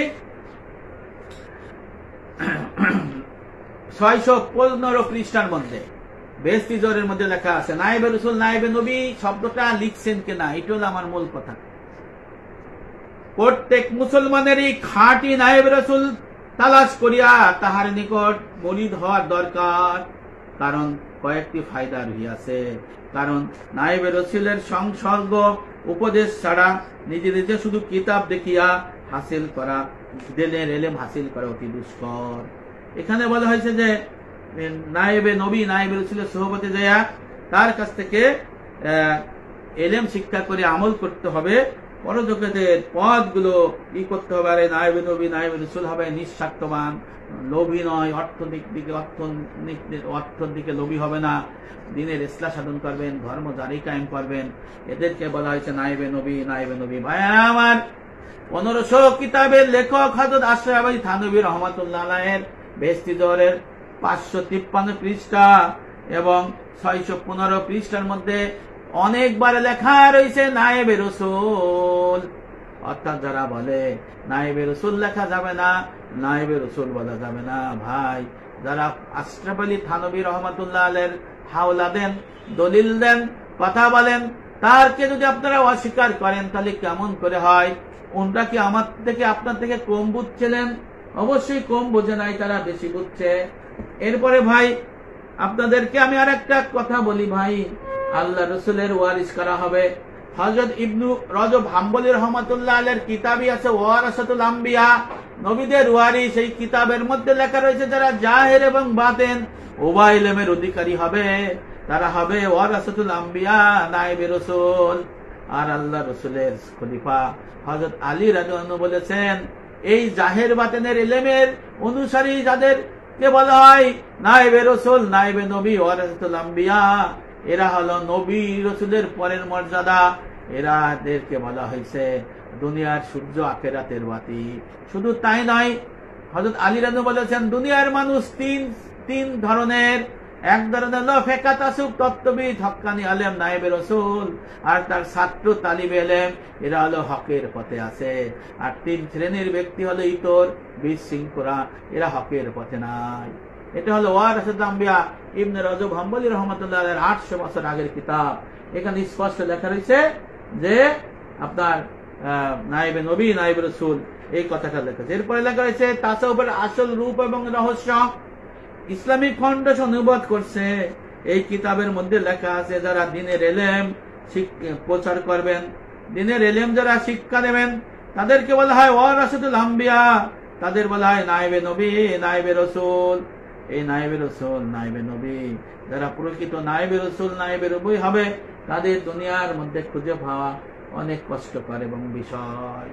615 পৃষ্ঠার মধ্যে ভেস্টিজরের মধ্যে লেখা আছে নায়েবে রাসূল নায়েবে নবী শব্দটা লিখছেন কিনা, এটা হলো আমার মূল কথা। প্রত্যেক মুসলমানেরই খাঁটি নায়েবে রাসূল তালাশ করিয়া তাহার নিকট মুরিদ হওয়ার দরকার। কারণ কয়েকটি ফায়দা রহিয়াছে। কারণ নায়েবে রসুলের সংসর্গ উপদেশ ছাড়া নিজে নিজে শুধু কিতাব দেখিয়া হাসিল করা, দিনের এলেম হাসিল করা অতি দুষ্কর। এখানে বলা হয়েছে যে নায়েবে নবী, নায়েবে রসুলের সোহবতে যায়া তার কাছ থেকে এলেম শিক্ষা করে আমল করতে হবে, পরজগতের পদগুলো করতে হবে। আর নায়েবে নবী, নায়েবে রসুল হবে নিঃস্বার্থবান, লোভী নয়, অর্থের দিকে লোভী হবে না, দিনের ইসলাহ সাধন করবেন, ধর্ম জারি কায়েম করবেন। এদেরকে বলা হয়েছে নায়েবে নবী, নায়েবে নবী। ভাইয়া আমার 1500 কিতাবের লেখক হযরত আশরাফ আলী থানভী রহমাতুল্লাহ আলাইহির বেহেশতি জওহরের 553 পৃষ্ঠা এবং 615 পৃষ্ঠার মধ্যে অনেকবার লেখা রয়েছে নায়েবে রসুল। অর্থাৎ যারা বলে নায়েবে রসুল লেখা যাবে না, নায়েবে রসুল বলা যাবে না, ভাই যারা আশরাফ আলী থানভী রহমাতুল্লাহ আলাইহির হাওলা দেন, দলিল দেন, কথা বলেন, তারকে যদি আপনারা অস্বীকার করেন তাহলে কেমন করে হয়? ওনরা কি আমার থেকে আপনার থেকে কম বুঝছিলেন? অবশ্যই কম বোঝে নাই, তারা বেশি বুঝছে। এরপরে ভাই আপনাদেরকে আমি আর একটা কথা বলি ভাই, আল্লাহ রসুলের ওয়ারিস করা হবে। হযরত ইবনু রজব হাম্বলী রহমাতুল্লাহ আলাইহির কিতাবই আছে ওয়ারাসাতুল আম্বিয়া, নবীদের ওয়ারিস। এই কিতাবের মধ্যে লেখা রয়েছে যারা জাহের এবং বাতেন উভয় ইলমের অধিকারী হবে, তারা হবে ওয়ারাসাতুল আম্বিয়া, নায়েবে রসুল। আর আল্লাহ রসুলের খলিফা হযরত আলী রাদিয়াল্লাহু আনহু বলেছেন, এই জাহের বাতেনের ইলমের অনুসারী যাদেরকে বলা হয় নায়েবে রসুল, নায়েবে নবী, ওয়ারাসাতুল আম্বিয়া, এরা হলো নবী রসুলের পরের মর্যাদা। এরাদেরকে বলা হয়েছে দুনিয়ার সূর্য, আখিরাতের বাতি। শুধু তাই নয়, হযরত আলী রাদিয়াল্লাহু আনহু বলেছেন দুনিয়ার মানুষ তিন ধরনের। এক ধরনের হলো ফিকহ তাসুব তত্ত্ববিদ, হক্কানি আলেম, নায়েবে রসুল, আর তার ছাত্র তালিবে ইলম, এরা হলো হকের পথে আছে। আর 3 শ্রেণীর ব্যক্তি হলো ইতর, বিশৃঙ্খলা, এরা হকের পথে নাই। এটা হলো ওয়ারাসাতুল আম্বিয়া ইবনে রজব হাম্বলী রহমাতুল্লাহ আলাইহির 800 বছর আগের কিতাব। এখানে স্পষ্ট লেখা রয়েছে যে আপনার নায়েবে নবী, নায়েবে রসুল, এই কথাটা লেখা আছে। এরপরে লেখা রয়েছে তাসাউফের আসল রূপ এবং রহস্য, ইসলামিক ফাউন্ডেশন অনুবাদ করছে। এই কিতাবের মধ্যে লেখা আছে যারা দিনের এলেম প্রচার করবেন, দিনের এলেম যারা শিক্ষা দেবেন, তাদেরকে বলা হয় ওয়ারাসাতুল আম্বিয়া, তাদের বলা হয় নায়েবে নবী, নায়েবে রসুল। এই নায়েবে রসুল, নায়েবে নবী যারা প্রকৃত নায়েবে রসুল, নায়েবে নবী হবে, তাদের দুনিয়ার মধ্যে খুঁজে পাওয়া অনেক কষ্টকর এবং বিষয়।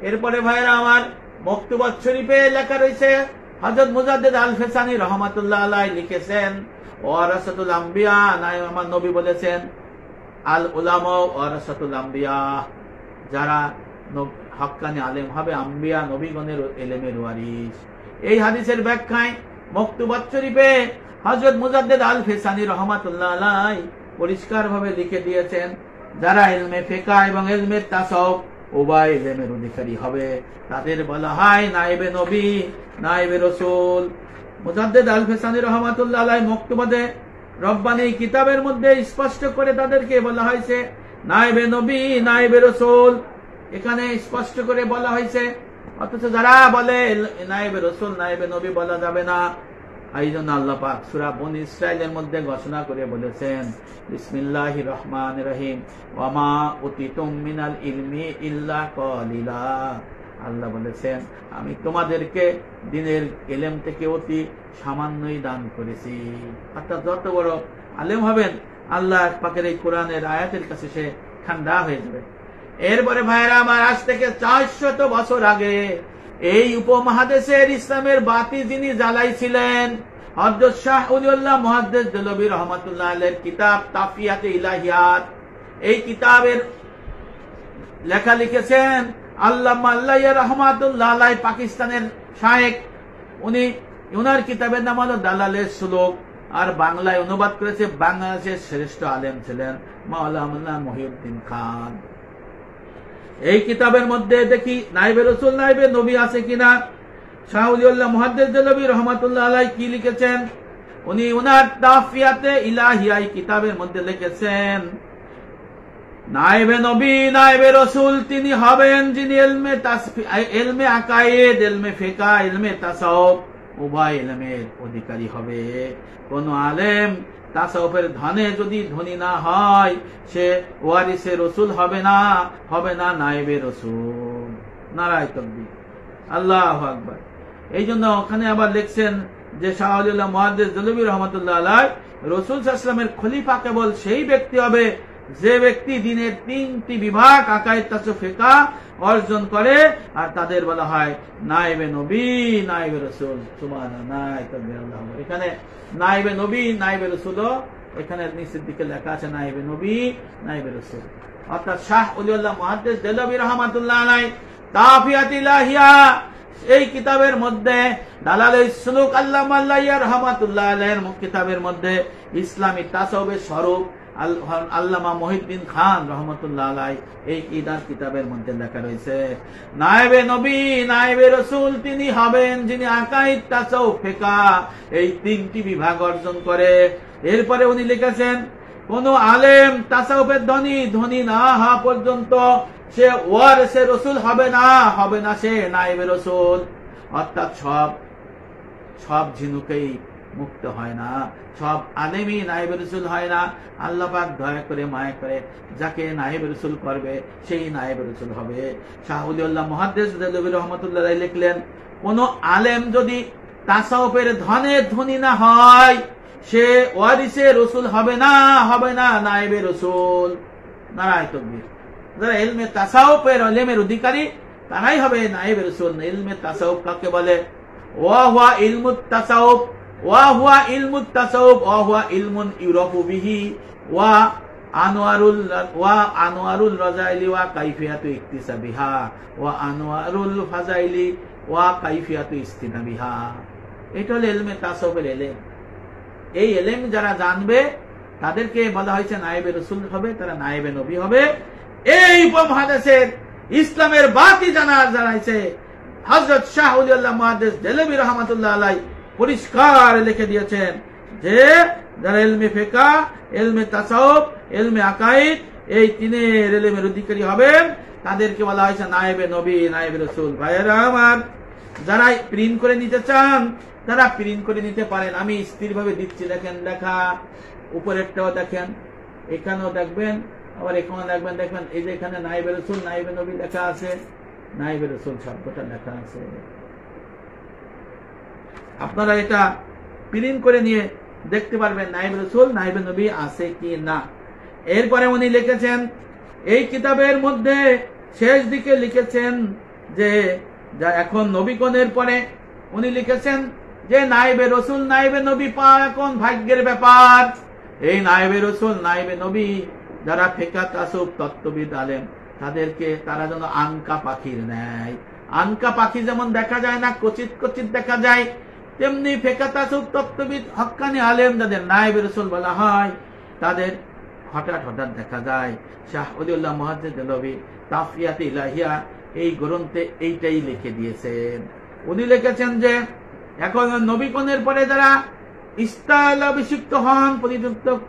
এরপরে ভাইরা আমার মকতুবাত শরীফে লেখা রয়েছে, হযরত মুজাদ্দিদ আল ফেসানি রহমাতুল্লাহ আলাইহি লিখেছেন ওয়ারাসাতুল আম্বিয়া, আমার নবী বলেছেন আল উলামা ওয়ারাসাতুল আম্বিয়া, যারা হক্কানি আলেম হবে, আম্বিয়া নবীগণের ইলমের ওয়ারিস। এই হাদিসের ব্যাখ্যায় মকতুবাত শরীফে হযরত মুজাদ্দিদ আল ফেসানি রহমাতুল্লাহ আলাইহি পরিষ্কার ভাবে লিখে দিয়েছেন যারা ইলমে ফিকহ এবং ইলমে তাসাউফ উভয় ইলমের অধিকারী হবে, তাদের বলা হয় নায়েবে নবী, নায়েবে রসুল। মুজাদ্দিদ আল ফেসানি রহমাতুল্লাহ আলাইহি মকতুবাতে রব্বানী কিতাবের মধ্যে স্পষ্ট করে তাদেরকে বলা হয়েছে নায়েবে নবী, নায়েবে রসুল, এখানে স্পষ্ট করে বলা হয়েছে। অথচ যারা বলে নায়েবে রসুল, নায়েবে নবী বলা যাবে না, এই জন্য আল্লাহ পাক সূরা বনী ইসরাঈলের মধ্যে ঘোষণা করে বলেছেন বিসমিল্লাহির রহমানির রহিম ওয়া মা উতিতুম মিনাল ইলমি ইল্লা কালিলা। আল্লাহ বলেছেন আমি তোমাদেরকে দিনের ইলম থেকে অতি সামান্যই দান করেছি। অর্থাৎ যত বড় আলেম হবেন আল্লাহ পাকের এই কোরআনের আয়াতের কাছে সে ঠান্ডা হয়ে যাবে। এরপরে ভাইরা আমার, আজ থেকে 400 বছর আগে এই উপমহাদেশের ইসলামের বাতি যিনি জ্বালাইছিলেন হযরত শাহ ওলিউল্লাহ মুহাদ্দিস দেলভী রহমাতুল্লাহ আলাইহির কিতাব তাফিয়াতে ইলাহিয়াত, এই কিতাবের লেখা লিখেছেন আল্লামা আল্লাইয়া রহমাতুল্লাহ আলাইহি, পাকিস্তানের শায়েখ। উনি ওনার কিতাবের নাম হলো দালালের সুলুক, আর বাংলায় অনুবাদ করেছে বাংলাদেশের শ্রেষ্ঠ আলেম ছিলেন মাওলানা মহিউদ্দিন খান। এই কিতাবের মধ্যে দেখি নায়েবে রসুল, নায়েবে নবী আছে কিনা। শাহ ওলিউল্লাহ মুহাদ্দিস দেলভী রহমাতুল্লাহ আলাইহি কি লিখেছেন, উনি ওনার তাফিয়াতে ইলাহিয়া কিতাবের মধ্যে লিখেছেন নায়েবে নবী, নায়েবে রসুল তিনি হবেন যিনি ইলমে আকায়েদ, ইলমে ফিকহ, ইলমে তাসাউফ উভয় ইলমের অধিকারী হবে। কোন আলেম তাসাউফের ধনে যদি ধনী না হয় সে ওয়ারিসে রসুল হবে না নায়েবে রসুল। নারায়ে তাকবীর, আল্লাহু আকবার। এই জন্য ওখানে আবার লিখছেন যে শাহ ওলিউল্লাহ মুহাদ্দিস দেহলভী রহমাতুল্লাহ আলাইহি রাসূল সাল্লাল্লাহু আলাইহি ওয়াসাল্লামের খলিফা কেবল সেই ব্যক্তি হবে যে ব্যক্তি দিনের 3টি বিভাগ আকায়েদ তাসাউফ ফিকহ অর্জন করে, আর তাদের বলা হয় নায়েবে নবী নায়েবে রাসূল। সুবহানাল্লাহ। এখানে নায়েবে নবী নায়েবে রাসূল, এখানে নিচের দিকে লেখা আছে নায়েবে নবী নায়েবে রাসূল। অর্থাৎ শাহ ওলিউল্লাহ মুহাদ্দিস দেহলভী রহমাতুল্লাহ আলাইহি কাফিয়াতুল ইলাহিয়া এই কিতাবের মধ্যে, দালালুস সুলুক আল্লামা আল্লাইয়া রহমাতুল্লাহ আলাইহির কিতাবের মধ্যে ইসলামী তাসাউফের স্বরূপ আল্লামা মহিউদ্দিন খান রহমতুল্লাহ আলাইহি এই ইদার কিতাবের মধ্যে লেখা রয়েছে নায়েবে নবী নায়েবে রাসূল তিনি হবেন যিনি আকায়েদ তাসাউফ ফিকহ এই 3টি বিভাগ অর্জন করে। এরপরে উনি লিখেছেন কোন আলেম তাসাউফের ধনী না হওয়া পর্যন্ত সে ওয়ারিসে রাসূল হবে না সে নায়েবে রাসূল। অর্থাৎ সব ঝিনুকেই মুক্ত হয় না, সব আলেমই নায়েবে রাসূল হয় না। আল্লাহ পাক দয়া করে মায়া করে যাকে নায়েবে রাসূল করবে সেই নায়েবে রাসূল হবে। শাহ ওলিউল্লাহ মুহাদ্দিস দেহলভী রাহমাতুল্লাহ আলাইহি লিখলেন কোন আলেম যদি তাসাউফের ধনে ধনী না হয় সে ওয়ারিসে রাসূল হবে না নায়েবে রাসূল। নারায়ে তাকবীর। যারা ইলমে তাসাউফের ইলমের অধিকারী তারাই হবে নায়েবে রাসূল। ইলমে তাসাউফ কাকে বলে? ওয়া হুয়া ইলমুত তাসাউফ ওয়া হুয়া ইলমুন ইউরাফু বিহি ওয়া আনওয়ারুল রাজাইলি ওয়া কাইফিয়াতু ইকতিসাবিহা ওয়া আনওয়ারুল ফাজাইলি ওয়া কাইফিয়াতু ইস্তিনাবিহা। এটা হলো ইলমে তাসাউফের ইলম। এই ইলম যারা জানবে তাদেরকে বলা হয়েছে নায়েবে রাসূল হবে, তারা নায়েবে নবী হবে। এই উপমহাদেশের ইসলামের বাতি জানাইছে হযরত শাহ ওলিউল্লাহ মুহাদ্দিস দেহলভী রহমাতুল্লাহ আলাইহি পরিষ্কার লিখে দিয়েছেন যে যারা ইলমে ফিকহ, ইলমে তাসাউফ, ইলমে আকায়েদ এই তিনের ইলমের অধিকারী হবেন তাদেরকে বলা হয়েছে নায়েবে নবী নায়েবে রাসূল। ভাইয়েরা আমার, যারা প্রিন্ট করে নিতে চান তারা প্রিন্ট করে নিতে পারেন। আমি স্থিরভাবে দিচ্ছি, দেখেন লেখা, উপরেরটাও দেখেন, এখানেও দেখবেন, আবার এখানে দেখবেন এই যে এখানে নায়েবে রাসূল নায়েবে নবী লেখা আছে, নায়েবে রাসূল শব্দটা লেখা আছে। আপনারা এটা প্রিন্ট করে নিয়ে দেখতে পারবেন নায়েবে রাসূল নায়েবে নবী আছে কি না। এরপরে উনি লিখেছেন এই কিতাবের মধ্যে শেষ দিকে লিখেছেন যে যা এখন নবীগণের পরে উনি লিখেছেন যে নায়েবে রাসূল নায়েবে নবী পাওয়া এখন ভাগ্যের ব্যাপার। এই নায়েবে রাসূল নায়েবে নবী যারা ফিকহ তাসাউফ তত্ত্ববিদ আলেম তাদেরকে তারা যেন আনকা পাখির ন্যায়, আনকা পাখি যেমন দেখা যায় না, কচিত দেখা যায়, তেমনি ফিকহ তাসাউফ তত্ত্ববিদ হক্কানি আলেম যাদের নায়েবে রাসূল বলা হয় তাদের হঠাৎ দেখা যায়। শাহ ওলিউল্লাহ মুহাদ্দিস দেহলভী কাফিয়াতুল ইলাহিয়া এই গ্রন্থে এইটাই লিখে দিয়েছেন। উনি লিখেছেন যে এখন নবীগণের পরে যারা ইস্তাল অভিষিক্ত হন,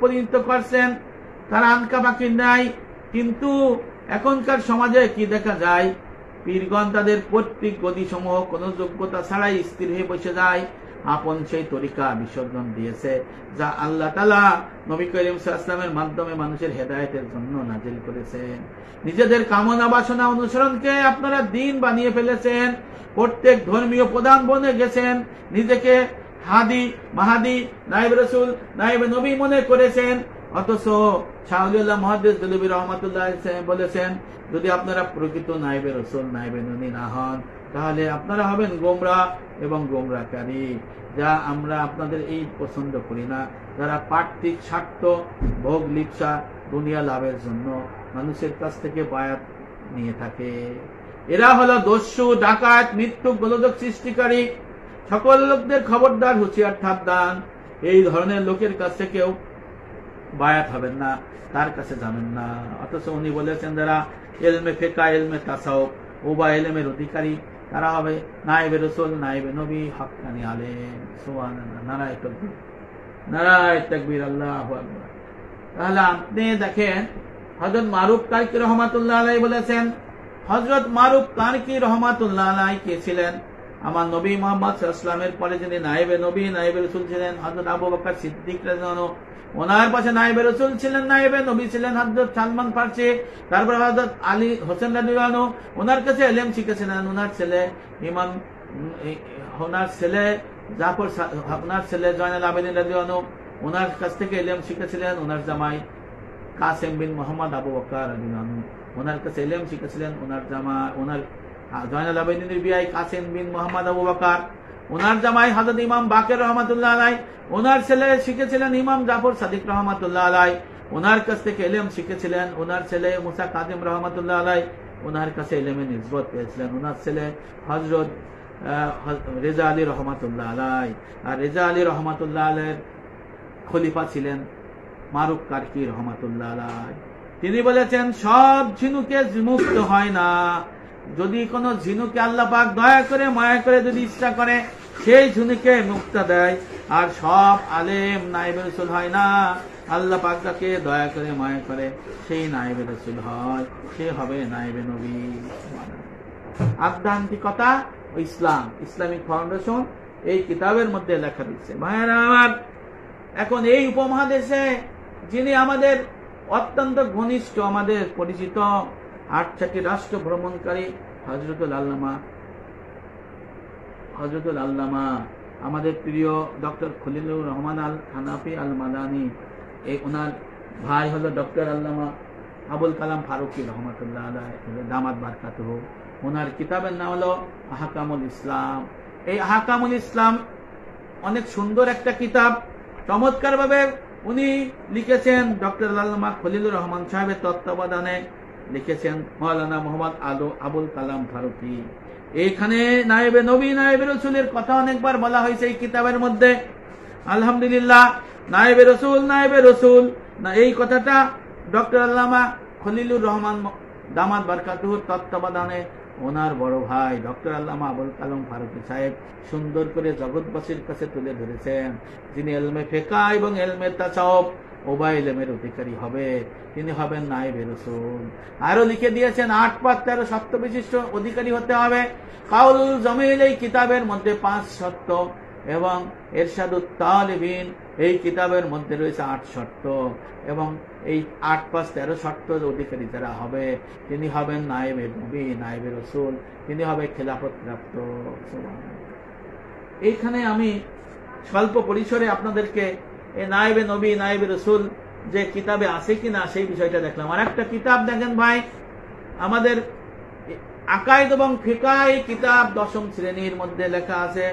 পরিণত করছেন, তারা আনকা পাখির নাই। কিন্তু এখনকার সমাজে কি দেখা যায়, পীরগণ তাদের প্রত্যেক গদি সমূহ কোন যোগ্যতা ছাড়াই স্থির হয়ে বসে যায়, আপন সেই তরিকা বিসর্জন দিয়েছে যা আল্লাহ তাআলা নবী করিম সাল্লাল্লাহু আলাইহি ওয়াসাল্লামের মাধ্যমে মানুষের হেদায়েতের জন্য নাজিল করেছেন। নিজেদের কামনা বাসনা অনুসরণকে আপনারা দিন বানিয়ে ফেলেছেন, প্রত্যেক ধর্মীয় প্রধান বনে গেছেন, নিজেকে হাদি মাহাদি নায়েবে রাসূল নায়েবে নবী মনে করেছেন। অথচ শাহ ওলিউল্লাহ মুহাদ্দিস দেহলভী রাহমাতুল্লাহ আলাইহি বলেছেন যদি আপনারা প্রকৃত নায়েবে রাসূল নায়েবে নবী না হন তাহলে আপনারা হবেন গোমরাহ এবং গোমরাহকারী। যা আমরা আপনাদের এই পছন্দ করি না, যারা পার্থিব স্বার্থ ভোগ লিপ্সা দুনিয়া লাভের জন্য মানুষের কাছ থেকে বায়াত নিয়ে থাকে। এরা হলো দস্যু, ডাকাত, মৃত্যু, গোলযোগ সৃষ্টিকারী। সকল লোকদের খবরদার, হুঁশিয়ার, সাবধান। এই ধরনের লোকের কাছে কেউ বায়াত হবেন না, তার কাছে যাবেন না। অথচ উনি বলেছেন যারা ইলমে ফিকহ ইলমে তাসাউফ উভয় ইলমের অধিকারী তারা হবে নায়েবে রাসূল নায়েবে নবী হক্কানি আলেম। সুবহানাল্লাহ, নারায়ে তাকবীর, নারায়ে তাকবীর, আল্লাহু আকবার। তাহলে আপনি দেখেন হযরত মারুফ কারকি রহমাতুল্লাহ আলাইহি বলেছেন, হযরত মারুফ কারকি রহমাতুল্লাহ আলাইহি কে ছিলেন? আমার নবী মুহাম্মদ সাল্লাল্লাহু আলাইহি ওয়াসাল্লামের পরে যিনি নায়েবে নবী নায়েবে রাসূল ছিলেন হযরত আবু বকর সিদ্দিক রাদিয়াল্লাহু আনহু, ওনার পাশে নায়েবে রাসূল ছিলেন, নায়েবে নবী ছিলেন হযরত সালমান ফারসি, তারপর হযরত আলী হোসেন রাদিয়াল্লাহু আনহু, ওনার কাছে ইলম শিখেছিলেন ওনার ছেলে ইমাম, ওনার ছেলে জাফর, ওনার ছেলে জয়নুল আবেদিন রাদিয়াল্লাহু আনহু, ওনার কাছ থেকে ইলম শিখেছিলেন ওনার জামাই কাসেম বিন মোহাম্মদ আবু বকর রাদিয়াল্লাহু আনহু, ওনার কাছে ইলম শিখেছিলেন ওনার জামাই, ওনার জয়নুল আবেদিনের বিয়াই কাসেম বিন মোহাম্মদ আবু বকর, ওনার জামাই হযরত ইমাম বাকের রহমাতুল্লাহ আলাই, ওনার ছেলে শিখেছিলেন ইমাম জাফর সাদিক রহমাতুল্লাহ আলাই, ওনার কাছ থেকে ইলম শিখেছিলেন ওনার ছেলে মুসা কাদিম রহমাতুল্লাহ আলাই, ওনার কাছে ইলমে নিসবত পেয়েছিলেন ওনার ছেলে হযরত রেজা আলী রহমাতুল্লাহ আলাই, আর রেজা আলী রহমাতুল্লাহ আলাইয়ের খলিফা ছিলেন মারুফ কারকি রহমাতুল্লাহ আলাই। তিনি বলেছেন সব ঝিনুকে মুক্ত হয় না, যদি কোন ঝিনুকে আল্লাহ পাক দয়া করে মায়া করে যদি ইচ্ছা করে সেই ঝিনুকে মুক্ত দেয়, আর সব আলেম নায়েবে রাসূল হয় না, আল্লাহ পাক যাকে দয়া করে মায়া করে সেই নায়েবে রাসূল হয়, সে হবে নায়েবে নবী। আধ্যাত্মিকতা ও ইসলাম, ইসলামিক ফাউন্ডেশন এই কিতাবের মধ্যে লেখা রয়েছে। ভাইয়েরা আমার, এখন এই উপমহাদেশে যিনি আমাদের অত্যন্ত ঘনিষ্ঠ, আমাদের পরিচিত 8টি রাষ্ট্র ভ্রমণকারী হযরতুল আল্লামা আমাদের প্রিয় ডক্টর খলিলুর রহমান আল হানাফি আল মাদানী, এই ওনার ভাই হলো ডক্টর আল্লামা আবুল কালাম ফারুকি রহমাতুল্লাহ আলাইহি দামাত বারকাতুহু। ওনার কিতাবের নাম হলো আহকামুল ইসলাম। এই আহকামুল ইসলাম অনেক সুন্দর একটা কিতাব, চমৎকার ভাবে উনি লিখেছেন। ডক্টর আল্লামা খলিলুর রহমান সাহেবের তত্ত্বাবধানে লিখেছেন মাওলানা মোহাম্মদ আবুল কালাম ফারুকি। এইখানে নায়েবে নবী নায়েবে রাসূলের কথা অনেকবার বলা হয়েছে এই কিতাবের মধ্যে। আলহামদুলিল্লাহ, নায়েবে রাসূল না, এই কথাটা ডক্টর আল্লামা খলিলুর রহমান দামাত বারকাতুহুর তত্ত্বাবধানে ওনার বড় ভাই ডক্টর আল্লামা আবুল কালাম ফারুকি সাহেব সুন্দর করে জগৎবাসীর কাছে তুলে ধরেছেন। যিনি ইলমে ফিকহ এবং ইলমে তাসাউফ উভয় ইলমের অধিকারী হবে, তিনি হবেন নায়েবে রাসূল। আরো লিখে দিয়েছেন 8 পাঁচ 13 শর্ত বিশিষ্ট অধিকারী হতে হবে। কাউলুল জামিল এই কিতাবের মধ্যে 5 শর্ত, এবং ইরশাদুত তালিবিন এই কিতাবের মধ্যে রয়েছে 8 শর্ত, এবং এই 8 পাঁচ 13 শর্তের অধিকারী যারা হবে তিনি হবেন নায়েবে নবী নায়েবে রাসূল, তিনি হবে খেলাফত প্রাপ্ত। এইখানে আমি স্বল্প পরিসরে আপনাদেরকে এই নায়েবে নবী নায়েবে রাসূল যে কিতাবে আছে কিনা সেই বিষয়টা দেখলাম। আর একটা কিতাব দেখেন ভাই, আমাদের আকায়েদ এবং ফিকহ এই কিতাব 10ম শ্রেণীর মধ্যে লেখা আছে।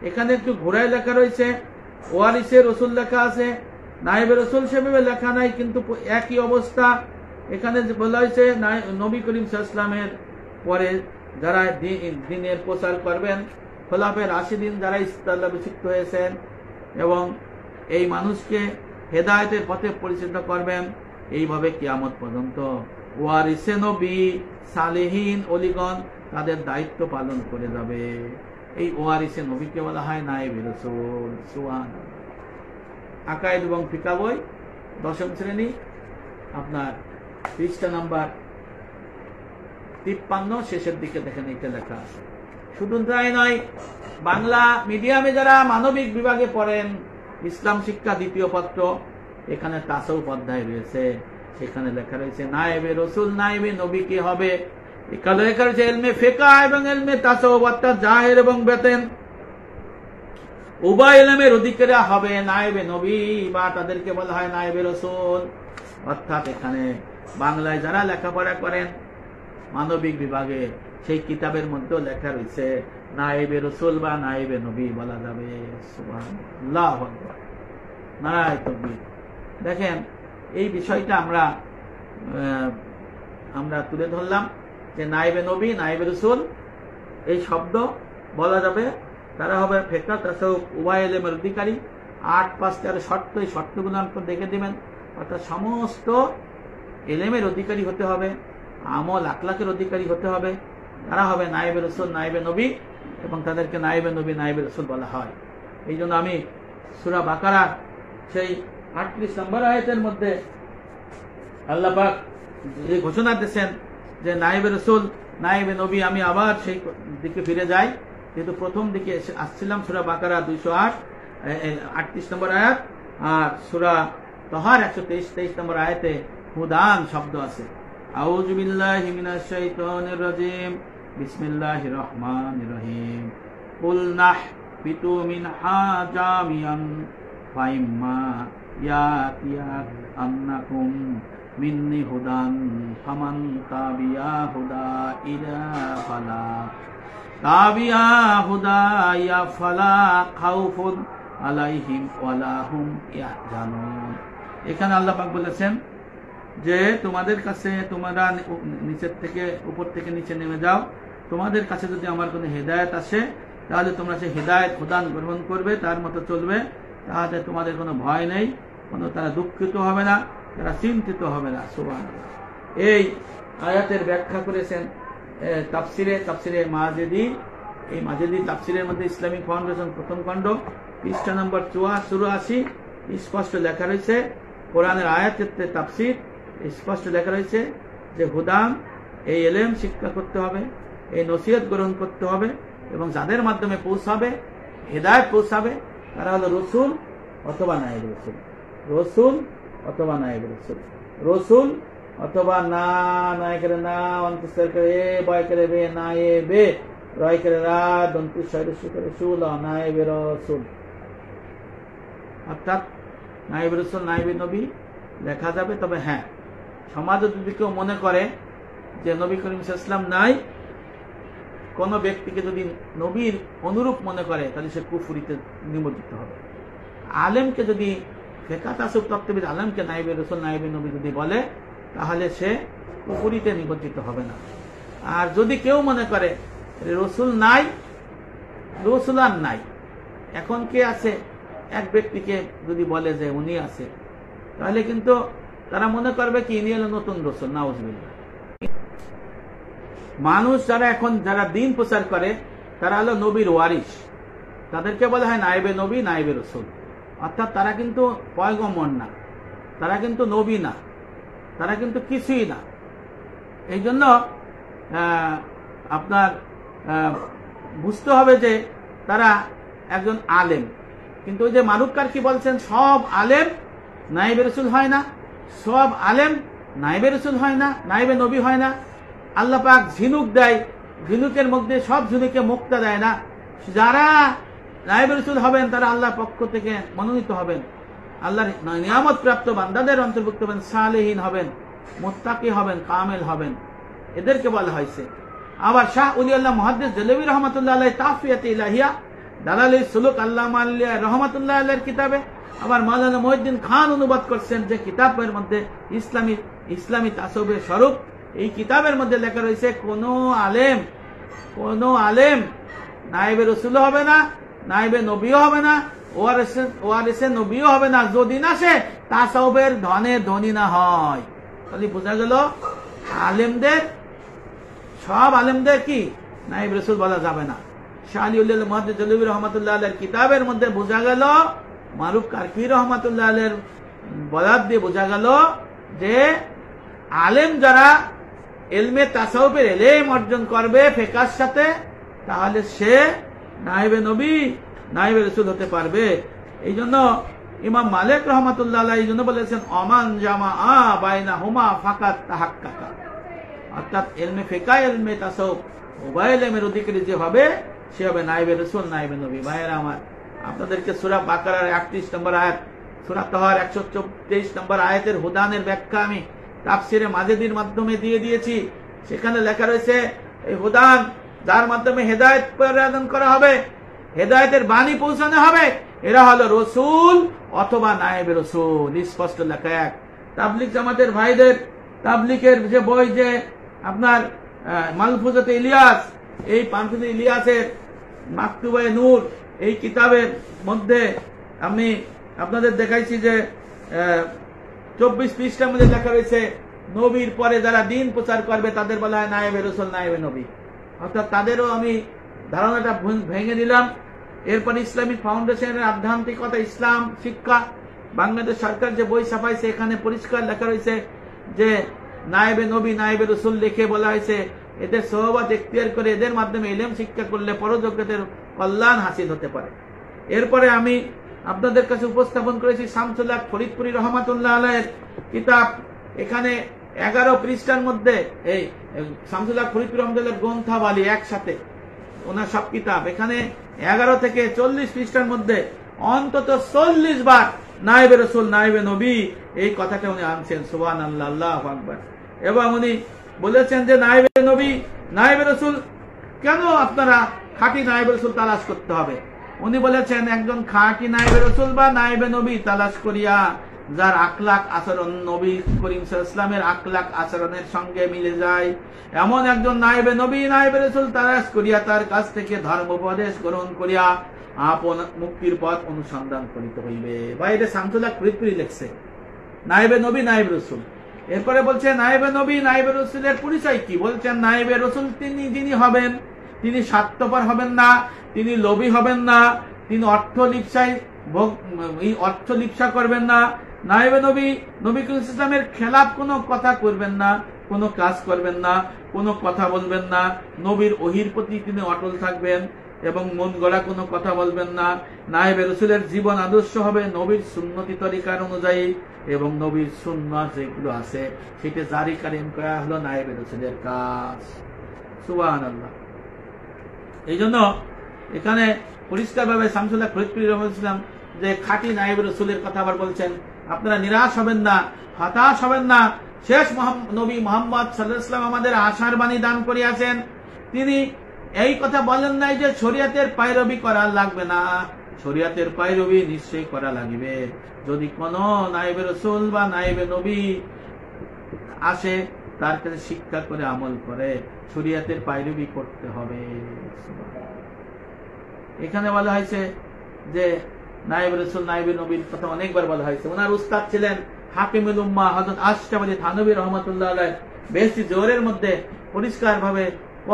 এখানে একটু ঘোরায় লেখা রয়েছে, ওয়ারিসে রাসূল লেখা আছে, নায়েবে রাসূল সেভাবে লেখা নাই, কিন্তু একই অবস্থা। এখানে বলা হয়েছে নবী করিম সাল্লাল্লাহু আলাইহি ওয়াসাল্লামের পরে যারা দ্বীনের প্রচার করবেন, খোলাফায়ে রাশিদিন যারা ইসলামভিষিক্ত হয়েছেন এবং এই মানুষকে হেদায়েতের পথে পরিচালিত করবেন, এইভাবে কিয়ামত পর্যন্ত ওয়ারিসে নবী সালেহীন ওলিগণ তাদের দায়িত্ব পালন করে যাবে। এই ওয়ারিসে নবীকে বলা হয় নায়েবে রাসূল। সুবহানাল্লাহ। আকায়েদ এবং ফিকহ বই 10ম শ্রেণী, আপনার পৃষ্ঠা নাম্বার 53 শেষের দিকে দেখেন এটা লেখা আছে। শুধু তাই নয়, বাংলা মিডিয়ামে যারা মানবিক বিভাগে পড়েন, ইসলাম শিক্ষা 2য় পত্র, এখানে তাসাউফ অধ্যায় রয়েছে। সেখানে লেখা রয়েছে নায়েবে রাসূল নায়েবে নবী কে হবে। এখানে লেখা রয়েছে ইলমে ফিকহ এবং ইলমে তাসাউফ, অর্থাৎ জাহির এবং বাতিন উভয় ইলমের অধিকারী হবে নায়েবে নবী, বা তাদেরকে বলা হয় নায়েবে রাসূল। অর্থাৎ এখানে বাংলায় যারা লেখাপড়া করেন মানবিক বিভাগে, সেই কিতাবের মধ্যেও লেখা রয়েছে নায়েবে রাসূল বা নায়েবে নবী বলা যাবে। সুবহানাল্লাহ, নারায়ে তাকবীর। দেখেন এই বিষয়টা আমরা তুলে ধরলাম যে নায়েবে নবী নায়েবে রাসূল এই শব্দ বলা যাবে, তারা হবে ফিকহ তাসাউফ উভয় ইলমের অধিকারী। 8 5 13 শর্ত, এই শর্তগুলো আপনি দেখে দিবেন। অর্থাৎ সমস্ত ইলমের অধিকারী হতে হবে, আমল আখলাকের অধিকারী হতে হবে, তারা হবে নায়েবে রাসূল নায়েবে নবী, এবং তাদেরকে নায়েবে নবী নায়েবে রাসূল বলা হয়। এই জন্য আমি সূরা বাকারার সেই 38 নম্বর আয়াতের মধ্যে আল্লাহ পাক যে ঘোষণা দিয়েছেন যে নায়েবে রাসূল নায়েবে নবী, আমি আবার সেই দিকে ফিরে যাই যেহেতু প্রথম দিকে আসছিলাম সূরা বাকারা 208 38 নম্বর আয়াত, আর সূরা তাহার 123 নম্বর আয়াতে হুদান শব্দ আছে। আউযু বিল্লাহি মিনাশ শাইতানির রাজিম, বিসমিল্লাহির রহমানির রহিম। কুল নাহবিতু মিনহা জামিআন ফাইম্মা ইয়াতিয়ান্নাকুম মিন্নি হুদান ফামান তাবিয়া হুদাইয়া ফালা খাউফুন আলাইহিম ওয়ালা হুম ইয়াহজানুন। এখানে আল্লাহ পাক বলেছেন যে তোমাদের কাছে, তোমরা নিচের থেকে উপর থেকে নিচে নেমে যাও, তোমাদের কাছে যদি আমার কোনো হেদায়েত আসে তাহলে তোমরা সেই হেদায়েত হুদান গ্রহণ করবে, তার মতো চলবে, তাহলে তোমাদের কোনো ভয় নেই, তারা দুঃখিত হবে না, তারা চিন্তিত হবে না। সুবহানাল্লাহ। এই আয়াতের ব্যাখ্যা করেছেন তাফসিরে মাজেদি। এই মাজেদি তাফসিরের মধ্যে ইসলামিক ফাউন্ডেশন প্রথম খণ্ড পৃষ্ঠা নম্বর 84 স্পষ্ট লেখা রয়েছে, কোরআনের আয়াতের তাফসির স্পষ্ট লেখা রয়েছে যে হুদান, এই ইলম শিক্ষা করতে হবে, এই নসিহত গ্রহণ করতে হবে, এবং যাদের মাধ্যমে পৌঁছাবে, হেদায়েত পৌঁছাবে, তারা হলো রসুল অথবা নায়েব রসুল, রসুল অথবা নায়েব রসুল, রসুল অথবা না, নয় করে না, অন্তঃস্থ করে এ, বয় করে বে, না এ বে, রয় করে রা, দন্তি শয়রস্য করে সুল, নায়েব রসুল। অর্থাৎ নায়েব রসুল, নায়েব নবী লেখা যাবে। তবে হ্যাঁ, সমাজ যদি কেউ মনে করে যে নবী করিম সাল্লাল্লাহু আলাইহি ওয়াসাল্লাম নাই, কোন ব্যক্তিকে যদি নবীর অনুরূপ মনে করে তাহলে সে কুফরিতে নিমজ্জিত হবে। আলেমকে যদি ফিকহ তাসুব তত্ত্ববিদ আলেমকে নায়েবে রাসূল, নায়েবে নবী যদি বলে তাহলে সে কুফরিতে নিমজ্জিত হবে না। আর যদি কেউ মনে করে রসুল নাই, রসুল আর নাই, এখন কে আছে, এক ব্যক্তিকে যদি বলে যে উনি আছে, তাহলে কিন্তু তারা মনে করবে কি ইনি হলো নতুন রসুল। নাউজুবিল্লাহ। মানুষ যারা দিন প্রচার করে তারা হলো নবীর ওয়ারিস, তাদেরকে বলা হয় নায়েবে নবী, নায়েবে রসুল। অর্থাৎ তারা কিন্তু পয়গম্বর না, তারা কিন্তু নবী না, তারা কিন্তু কিছুই না। এই জন্য আপনার বুঝতে হবে যে তারা একজন আলেম। কিন্তু ওই যে মারুফকার কি বলছেন, সব আলেম নায়েবে রসুল হয় না, সব আলেম নায়েবে রসুল হয় না, নায়েবে নবী হয় না। আল্লাহ পাক ঝিনুক দেয়, ঝিনুকের মধ্যে সব ঝিনুকে মুক্তা দেয় না। যারা নায়েবে রসুল হবেন তারা আল্লাহর পক্ষ থেকে মনোনীত হবেন, আল্লাহর নিয়ামত প্রাপ্ত বান্দাদের অন্তর্ভুক্ত হবেন, সালেহীন হবেন, মুত্তাকি হবেন, কামেল হবেন, এদেরকে বলা হয়েছে। আবার শাহ ওলিউল্লাহ মুহাদ্দিস দেহলভী রহমাতুল্লাহ আলাইহি তাফসিরাতে ইলাহিয়া দালালে সুলুক আল্লামা আলিয়া রহমাতুল্লাহ আলাইহির কিতাবে, আবার মাওলানা মুহিউদ্দিন খান অনুবাদ করছেন যে কিতাবের মধ্যে ইসলামী তাসাউফের স্বরূপ, এই কিতাবের মধ্যে লেখা রয়েছে কোন আলেম নায়েবে রসুল হবে না, নায়েবে নবীও হবে না, ওয়ারিসে নবীও হবে না, যদি না সে তাসাউফের ধনী না হয়। তাহলে বোঝা গেল আলেমদের, সব আলেমদের কি নায়েব রসুল বলা যাবে না। শাহ ওলিউল্লাহ মুহাদ্দিস দেহলভী রহমাতুল্লাহ আলাইহির কিতাবের মধ্যে বোঝা গেল, মারুফ কারকি রহমাতুল্লাহ আলাইহির বরাত দিয়ে বোঝা গেল যে আলেম যারা ইলমে তাসাউফের ইলম অর্জন করবে ফিকহের সাথে, তাহলে সে নায়েবে নবী, নায়েবে রসুল হতে পারবে। এই জন্য ইমাম মালিক রহমাতুল্লাহ আলাইহি এই জন্য বলেছেন অমান জামা বাইনাহুমা ফাকাত তাহাক্কাকা। অর্থাৎ ইলমে ফিকহ, ইলমে তাসাউফ উভয় ইলমের অধিকারী যে হবে সে হবে নায়েবে রসুল, নায়েবে নবী। ভাইয়েরা আমার, আপনাদেরকে সূরা বাকারার 38 নম্বর আয়াত, সূরা তাহার 123 নম্বর আয়াতের হুদানের ব্যাখ্যা আমি তাফসিরে মাজেদির মাধ্যমে দিয়ে দিয়েছি। সেখানে লেখা রয়েছে এই হুদান, যার মাধ্যমে হেদায়েত প্রদান করা হবে, হেদায়েতের বাণী পৌঁছানো হবে, এরা হলো রসুল অথবা নায়েবে রসুল। স্পষ্ট লেখা। এক তাবলিগ জামাতের ভাইদের তাবলিগের যে বই, যে আপনার মালফুজাতে ইলিয়াস, এই মালফুজাতে ইলিয়াসের মাকতুবায়ে নূর, এই কিতাবের মধ্যে আমি আপনাদের দেখাইছি যে 24 পৃষ্ঠার মধ্যে লেখা রয়েছে নবীর পরে যারা দিন প্রচার করবে তাদের বলা হয় নায়েবে রসুল, নায়েবে নবী। অর্থাৎ তাদেরও আমি ধারণাটা ভেঙে দিলাম। এরপর ইসলামিক ফাউন্ডেশনের আধ্যাত্মিকতা, ইসলাম শিক্ষা, বাংলাদেশ সরকার যে বই ছাপাইছে এখানে পরিষ্কার লেখা রয়েছে যে নায়েবে নবী, নায়েবে রসুল লিখে বলা হয়েছে এদের সোহবত এখতিয়ার করে এদের মাধ্যমে ইলম শিক্ষা করলে পরজগতের কল্যাণ হাসিল হতে পারে। এরপরে আমি আপনাদের কাছে উপস্থাপন করেছি শামসুল হক ফরিদপুরি রহমাতুল্লাহ আলাইহির কিতাব। এখানে 11 পৃষ্ঠার মধ্যে এই শামসুল হক ফরিদপুরি রহমাতুল্লাহ গ্রন্থাবলী একসাথে ওনার সব কিতাব, এখানে 11 থেকে 40 পৃষ্ঠার মধ্যে অন্তত 40 বার নায়েবে রসুল, নায়েবে নবী এই কথাটা উনি আনছেন। সুবহানাল্লাহ, আল্লাহু আকবার। এবং উনি বলেছেন যে নায়েবে নবী, নায়েবে রসুল কেন আপনারা খাঁটি নায়েবে রসুল তালাশ করতে হবে। উনি বলেছেন একজন খাঁটি নায়েবে রসুল বা নায়েবে নবী তালাশ করিয়া যার আখলাক আচরণ নবী করিম সাল্লাল্লাহু আলাইহি ওয়াসাল্লামের আখলাক আচরণের সঙ্গে মিলে যায়, এমন একজন নায়েবে নবী, নায়েবে রসুল তালাশ করিয়া তার কাছ থেকে ধর্ম উপদেশ গ্রহণ করিয়া আপন মুক্তির পথ অনুসন্ধান করিতে হইবে। বা এটা শামসুল হক ফরিদপুরি লিখছে, নায়েবে নবী, নায়েবে রসুল। এরপরে বলছে নায়েবে নবী, নায়েবে রসুলের পরিচয় কি। বলছেন নায়েবে রসুল যিনি হবেন, তিনি স্বার্থপর হবেন না, তিনি লোভী হবেন না, তিনি অর্থ লিপ্সা করবেন না। নায়েবে নবী, নবী করিম সাল্লাল্লাহু আলাইহি ওয়াসাল্লামের খেলাফ কোনো কথা করবেন না, কোনো কাজ করবেন না, কোনো কথা বলবেন না। নবীর ওহির প্রতি তিনি অটল থাকবেন এবং মন গড়া কোনো কথা বলবেন না। নায়েবে রসুলের জীবন আদর্শ হবে নবীর সুন্নতি তরিকার অনুযায়ী, এবং নবীর সুন্নাত যেগুলো আছে সেটা জারি কায়েম করা হলো নায়েবে রসুলের কাজ। সুবহানাল্লাহ। এই জন্য এখানে পরিষ্কারভাবে শামসুল হক ফরিদপুরি রহমাতুল্লাহ যে খাঁটি নায়েবে রসুলের কথা আবার বলছেন। আপনারা নিরাশ হবেন না, হতাশ হবেন না। শেষ নবী মুহাম্মদ সাল্লাল্লাহু আলাইহি ওয়াসাল্লাম আমাদের আশার বাণী দান করিয়াছেন। তিনি এই কথা বলেন নাই যে শরীয়তের পায়রবি করা লাগবে না, শরীয়তের পায়রবি নিশ্চয়ই করা লাগবে। যদি কোন নায়েবে রসুল বা নায়েবে নবী আসে তার কাছে শিক্ষা করে আমল করে শরীয়তের পায়রবি করতে হবে। এখানে বলা হয়েছে যে নায়েবে রসুল, নায়েবে নবীর কথা অনেকবার বলা হয়েছে। ওনার উস্তাদ ছিলেন হাকিমুল উম্মাহ হযরত আশরাফ আলী থানভী রাহমাতুল্লাহ আলাইহি। বেশি জোরের মধ্যে পরিষ্কার ভাবে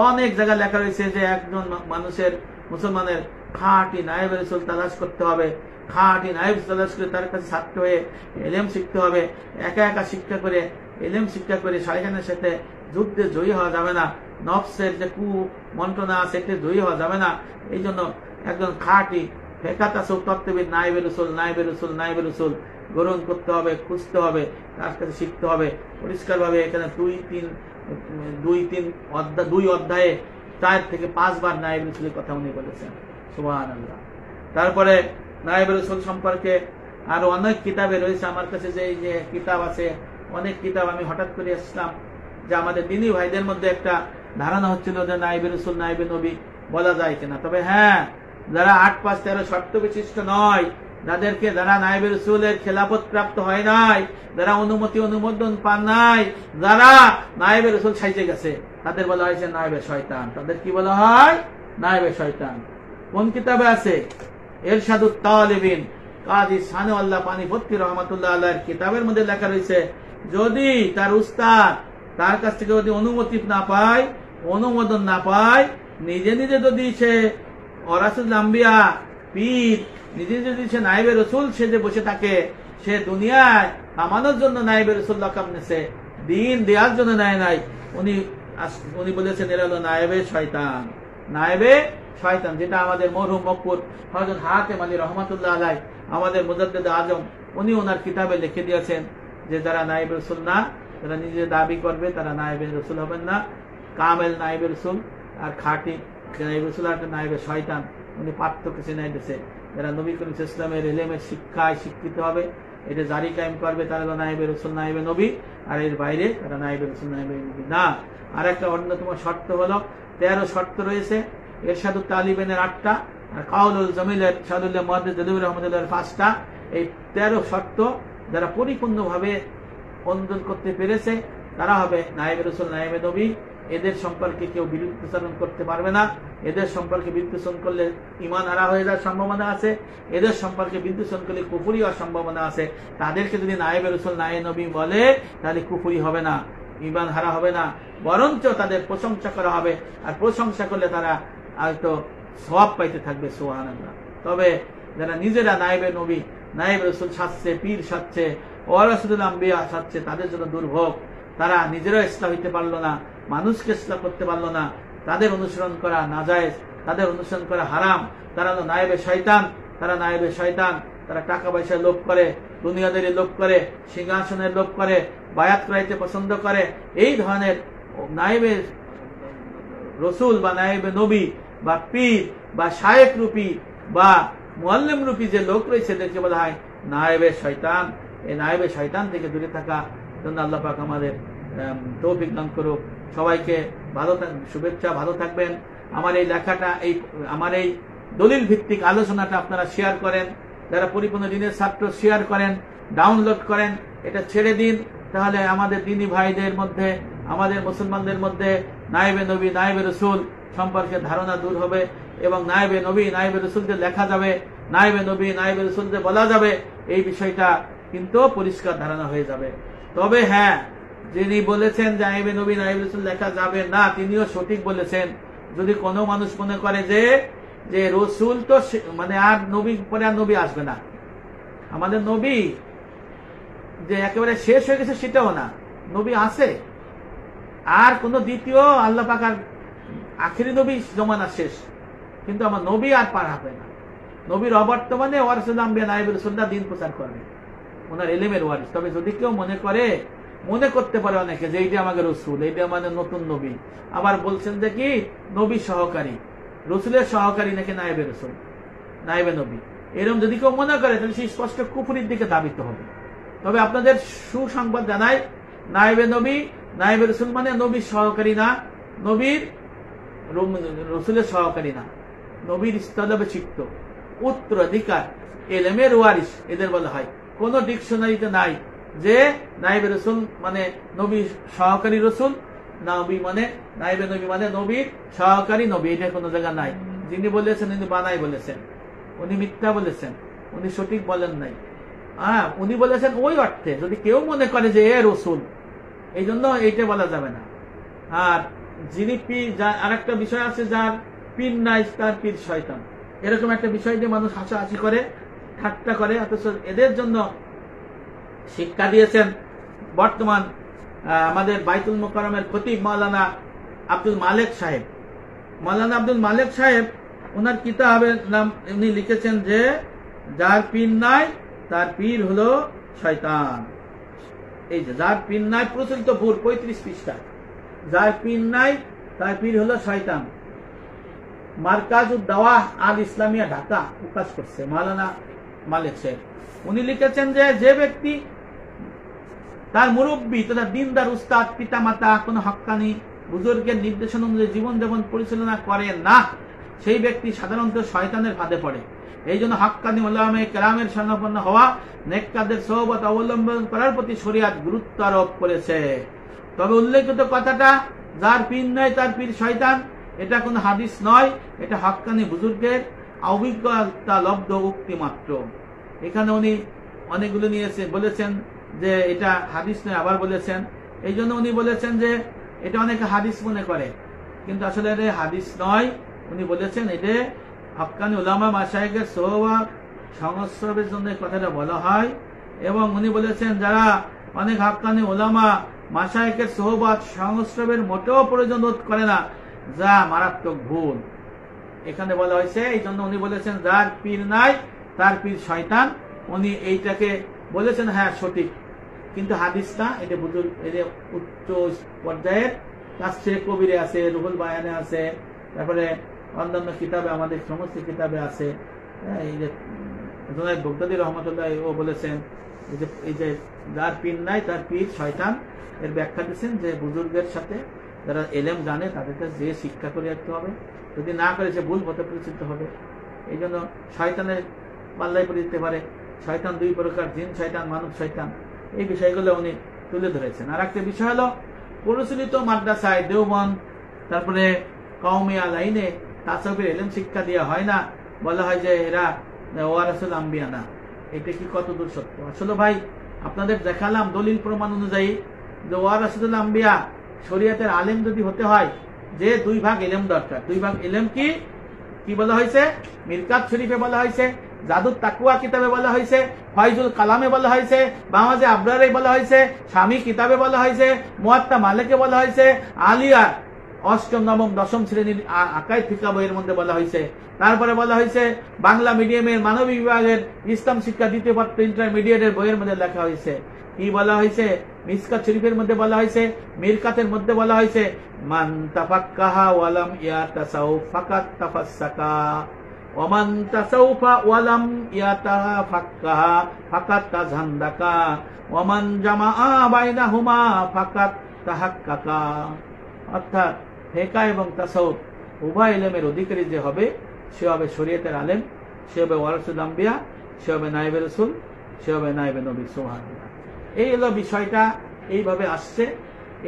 অনেক জায়গায় লেখা রয়েছে যে একজন মানুষের, মুসলমানের খাঁটি নায়েবে রসুল তালাশ করতে হবে, খাঁটি নায়েব তালাশ করে তার কাছে ছাত্র হয়ে ইলম শিখতে হবে। একা একা শিক্ষা করে, ইলম শিক্ষা করে শয়তানের সাথে যুদ্ধে জয়ী হওয়া যাবে না, নফসের যে কু মন্ত্রণা সেটা জয়ী হওয়া যাবে না। এই জন্য একজন খাঁটি ফেকাতাসুক তত্ত্ববিদ নায়েবে রসুল, নায়েবে রসুল, নায়েবে রসুল গ্রহণ করতে হবে, খুঁজতে হবে, তার কাছে শিখতে হবে। পরিষ্কারভাবে এখানে দুই অধ্যায়ে 4 থেকে 5 বার নায়েবে রসুলের কথা উনি বলেছেন। সুবহানাল্লাহ। তারপরে নায়েবে রসুল সম্পর্কে আরো অনেক কিতাবে রয়েছে। আমার কাছে যে কিতাব আছে, অনেক কিতাব আমি হঠাৎ করে আসলাম যে আমাদের দিনী ভাইদের মধ্যে একটা ধারণা হচ্ছিল যে নায়েবে রসুল, নায়েবে নবী বলা যায় কিনা। তবে হ্যাঁ, যারা 8, 5, 13 শর্ত বিশিষ্ট নয়, যারা নায়েবে রসুলের খেলাফত প্রাপ্ত হয় নাই, যারা অনুমোদন পান নাই, যারা নায়েবে রসুল সাইজে গেছে, তাদের বলা হয়েছে নায়েবে শয়তান। তাদের কি বলা হয়? নায়েবে শয়তান। কোন কিতাবে আছে? ইরশাদুত তালিবিন, কাজী সানেউল্লাহ পানিপত্তি রহমাতুল্লাহ আলাইহির কিতাবের মধ্যে লেখা রয়েছে, যদি তার উস্তাদ তার কাছ থেকে যদি অনুমতি না পায়, অনুমোদন না পায়, নিজে নিজে যদি সে ওরাসুল আম্বিয়া পীর, নিজে যদি সে নায়েবে রসুল সেজে বসে থাকে, সে দুনিয়ায় কামানোর জন্য নায়েবে রসুল লকাব নেছে, দিন দেওয়ার জন্য নেয় নাই। উনি বলেছেন এরা হলো নায়েবে শয়তান, নায়েবে শয়তান। যেটা আমাদের মরহুম মকবুর হযরত হাতেম আলী রহমাতুল্লাহ আলাইহি, আমাদের মুজাদ্দিদ আজম, উনি ওনার কিতাবে লিখে দিয়েছেন যে যারা নায়েবে রসুল না, যারা নিজে দাবি করবে তারা নায়েবে রসুল হবেন না। কামেল নায়েবে রসুল আর খাঁটি নায়েবে রসুল আর নায়েবে শয়তান, উনি পার্থক্য চিনাই দিয়েছে। যারা নবী করিম সাল্লাল্লাহু আলাইহি ওয়াসাল্লামের ইলমের শিক্ষায় শিক্ষিত হবে, এটা জারি কায়েম করবে, তারা হলো নায়েবে রসুল, নায়েবে নবী। আর এর বাইরে তারা নায়েবে রসুল, নায়েবে নবী না। আর একটা অন্যতম শর্ত হলো, 13 শর্ত রয়েছে। ইরশাদুত তালিবিনের 8টা, আর কাউলুল জামিলের শাহুল্লাহ মুহাদ্দিস দেলবি রহমাতুল্লাহর 5টা। এই 13 শর্ত যারা পরিপূর্ণভাবে অনুযায়ন করতে পেরেছে তারা হবে নায়েবে রসুল, নায়েবে নবী। এদের সম্পর্কে কেউ বিরুদ্ধাচরণ করতে পারবে না। এদের সম্পর্কে বিরুদ্ধাচরণ করলে ঈমান হারা হয়ে যাওয়ার সম্ভাবনা আছে, এদের সম্পর্কে বিরুদ্ধাচরণ করলে কুফরি হওয়ার সম্ভাবনা আছে। তাদেরকে যদি নায়েবে রসুল, নায়েবে নবী বলে তাহলে কুফরি হবে না, ঈমান হারা হবে না, বরঞ্চ তাদের প্রশংসা করা হবে। আর প্রশংসা করলে তারা হয়তো সওয়াব পাইতে থাকবে। সুবহানাল্লাহ। তবে যারা নিজেরা নায়েবে নবী, নায়েবে রসুল সাজছে, পীর সাজছে, ওয়ারাসাতুল আম্বিয়া সাজছে, তাদের জন্য দুর্ভোগ। তারা নিজেরাও ইসলাম হইতে পারলো না, মানুষকে ইসলাম করতে পারলো না। তাদের অনুসরণ করা নাজায়েজ, তাদের অনুসরণ করা হারাম। তারা নায়েবে শয়তান, তারা নায়েবে শয়তান। তারা টাকা পয়সার লোভ করে, দুনিয়াদারি লোভ করে, সিংহাসনের লোভ করে, বায়াত করাইতে পছন্দ করে। এই ধরনের নায়েবে রসুল বা নায়েবে নবী বা পীর বা শায়েখ রূপী বা মুআল্লিম রূপী যে লোক রয়েছে এদেরকে বলা হয় নায়েবে শয়তান। এই নায়েবে শয়তান থেকে দূরে থাকা জন্য আল্লাহ পাক আমাদের তৌফিক দান করুক। সবাইকে ভালো শুভেচ্ছা, ভালো থাকবেন। আমার এই লেখাটা, আমার এই দলিল ভিত্তিক আলোচনাটা আপনারা শেয়ার করেন। যারা পরিপূর্ণ দিনের ছাত্র শেয়ার করেন, ডাউনলোড করেন, এটা ছেড়ে দিন। তাহলে আমাদের দ্বীনি ভাইদের মধ্যে, আমাদের মুসলমানদের মধ্যে নায়েবে নবী, নায়েবে রসুল সম্পর্কে ধারণা দূর হবে এবং নায়েবে নবী, নায়েবে রসুলদের লেখা যাবে, নায়েবে নবী, নায়েবে রসুলদের বলা যাবে। এই বিষয়টা কিন্তু পরিষ্কার ধারণা হয়ে যাবে। তবে হ্যাঁ, যিনি বলেছেন যে নায়েবে নবী, নায়েবে রসুল লেখা যাবে না, তিনিও সঠিক বলেছেন। যদি কোনো মানুষ মনে করে যে রসুল তো মানে আর নবী পরে আর নবী আসবে না, আমাদের নবী যে একেবারে শেষ হয়ে গেছে সেটাও না, নবী আছে। আর কোন দ্বিতীয় আল্লাহ পাক আর আখেরি নবী জমানা শেষ, কিন্তু আমার নবী আর পার হবে না। নবীর অবর্তমানে ওয়ারিসুল আম্বিয়া নায়েবে রাসূলুল্লাহ দিন প্রচার করবে, ওনার ইলমের ওয়ারিস। তবে যদি কেউ মনে করতে পারে অনেকে যে এইটা আমাদের রসুল, এইটা আমাদের নতুন নবী, আবার বলছেন যে কি নবী সহকারী, রসুলের সহকারী নাকি নায়েবে রসুল, নায়েবে নবী, এরকম যদি কেউ মনে করে তাহলে সেই স্পষ্ট কুফরির দিকে ধাবিত হবে। তবে আপনাদের সুসংবাদ জানাই, নায়েবে নবী, নায়েবে রসুল মানে নবীর সহকারী না, নবীর রসুলের সহকারী না, নবীর স্থলাভিষিক্ত উত্তরাধিকার ইলমের ওয়ারিস এদের বলা হয়। কোন ডিকশনারিতে নাই যে নায়েবে রসুল মানে নবীর সহকারী রসুল, নবী মানে নায়েবে নবী মানে নবীর সহকারী নবী, এটা কোনো জায়গা নাই। যিনি বলেছেন উনি বানাই বলেছেন, উনি মিথ্যা বলেছেন, উনি সঠিক বলেন নাই। উনি বলেছেন ওই অর্থে যদি কেউ মনে করে যে এ রসুল, এই জন্য এইটা বলা যাবে না। আর যিনি পীর, আর একটা বিষয় আছে যার পীর নাই তার পীর শয়তান, এরকম একটা বিষয় দিয়ে মানুষ হাসাহাসি করে, ঠাট্টা করে। অথচ এদের জন্য শিক্ষা দিয়েছেন বর্তমান আমাদের বাইতুল মোকাররমের খতিব মাওলানা আব্দুল মালেক সাহেব। মাওলানা আব্দুল মালেক সাহেব ওনার কিতাবের নাম উনি লিখেছেন যে যার পীর নাই তার পীর হলো শয়তান। এই যে যার পীর নাই, প্রচলিত ভুল 35 পৃষ্ঠা, যার পীর নাই তার পীর হলো শয়তান। মারকাজুদ দাওয়াহ আল ইসলামিয়া ঢাকা প্রকাশ করছে মাওলানা মালেক সাহেব। উনি লিখেছেন যে ব্যক্তি তার মুরব্বী তথা দিনদার উস্তাদ, পিতা মাতা, কোন হক্কানি বুজুর্গের নির্দেশনা অনুযায়ী জীবন যাপন পরিচালনা করে না, সেই ব্যক্তি সাধারণত শয়তানের ফাঁদে পড়ে। এই জন্য হক্কানি উলামায়ে কেরামের শরণাপন্ন হওয়া, নেককারদের সোহবত অবলম্বন করার প্রতি শরীয়ত গুরুত্ব আরোপ করেছে। তবে উল্লেখিত কথাটা যার পীর নয় তার পীর শয়তান, এটা কোন হাদিস নয়, এটা হক্কানি বুজুর্গের অভিজ্ঞতা লব্ধ উক্তি মাত্র। এখানে উনি অনেকগুলো নিয়েছে, বলেছেন যে এটা হাদিস নয়, আবার বলেছেন। এই জন্য উনি বলেছেন যে এটা অনেকে হাদিস মনে করে, কিন্তু আসলে এটা হাদিস নয়। উনি বলেছেন এটা হক্কানি উলামা মাশায়েখের সোহবত সংস্রবের জন্য কথাটা বলা হয়। এবং উনি বলেছেন যারা অনেক হক্কানি উলামা মাশায়েখের সোহবত সংস্রবের মোটেও প্রয়োজন বোধ করে না, যা মারাত্মক ভুল এখানে বলা হয়েছে। এই জন্য উনি বলেছেন যার পীর নাই তার পীর শয়তান। উনি এইটাকে বলেছেন হ্যাঁ সঠিক, কিন্তু হাদিস না, এটা বুজুর্গ, এটা উচ্চ পর্যায়ের তাফসীরে কবিরে আছে, রুহুল বায়ানে আছে, তারপরে অন্যান্য কিতাবে, আমাদের সমস্ত কিতাবে আছে। এই যে জুনায়েদ বাগদাদী রহমাতুল্লাহ ও বলেছেন এই যে যার পীর নাই তার পীর শয়তান, এর ব্যাখ্যা দিচ্ছেন যে বুজুর্গের সাথে যারা এলেম জানে তাদের কাছে যে শিক্ষা করে রাখতে হবে, যদি না করে সে ভুল পথে পরিচিত হবে। এই জন্য শয়তানের পাল্লায় পড়ে যেতে পারে। শয়তান দুই প্রকার, জিন শয়তান, মানব শয়তান, এই বিষয়গুলো উনি তুলে ধরেছেন। আর একটা বিষয় হলো প্রচলিত মাদ্রাসায়, দেওবন্দ, তারপরে কওমিয়া লাইনে তাসাউফের ইলম শিক্ষা দেওয়া হয় না, বলা হয় যে এরা ওয়ারাসুল আম্বিয়া না। এটা কি কত দূর সত্য? আসলে ভাই আপনাদের দেখালাম দলিল প্রমাণ অনুযায়ী যে ওয়ারাসুল আম্বিয়া শরীয়তের আলেম যদি হতে হয় যে 2 ভাগ ইলম দরকার। 2 ভাগ ইলম কি বলা হয়েছে? মিরকাত শরীফে বলা হয়েছে জাদুত তাকুয়া কিতাবে বলা হয়েছে, ফয়জুল কালামে বলা হয়েছে, বামাজে আবরারে বলা হয়েছে, স্বামী কিতাবে বলা হয়েছে, মুয়াত্তা মালিকে বলা হয়েছে, আলিয়া অষ্টম নবম দশম শ্রেণীর আকাইদ ফিকা বইয়ের মধ্যে বলা হয়েছে। তারপরে বলা হয়েছে বাংলা মিডিয়ামের মানবিক বিভাগের ইসলাম শিক্ষা দ্বিতীয় পত্র ইন্টারমিডিয়েটের বইয়ের মধ্যে লেখা হয়েছে। কি বলা হয়েছে? মিসকাত শরীফের মধ্যে বলা হয়েছে, মিরকাতের মধ্যে বলা হয়েছে মান তাফাক্কাহা ওয়ালাম ইয়াতাসাউ ফাকাত তাফাসসাকা ওয়া মান তাসাউফা ওয়ালাম ইয়াতাফাক্কাহা ফাকাত তাজান্দাকা ওয়া মান জামাআ বাইনাহুমা ফাকাত তাহাক্কাকা। অর্থাৎ ফিকা এবং তাসাউফ উভয় ইলমের অধিকারী যে হবে সে হবে শরীয়তের আলেম, সে হবে ওয়ারাসুল আম্বিয়া, সে হবে নায়েবে রাসূল, সে হবে নায়েবে নবী। সুবহানাল্লাহ। এই হলো বিষয়টা, এইভাবে আসছে।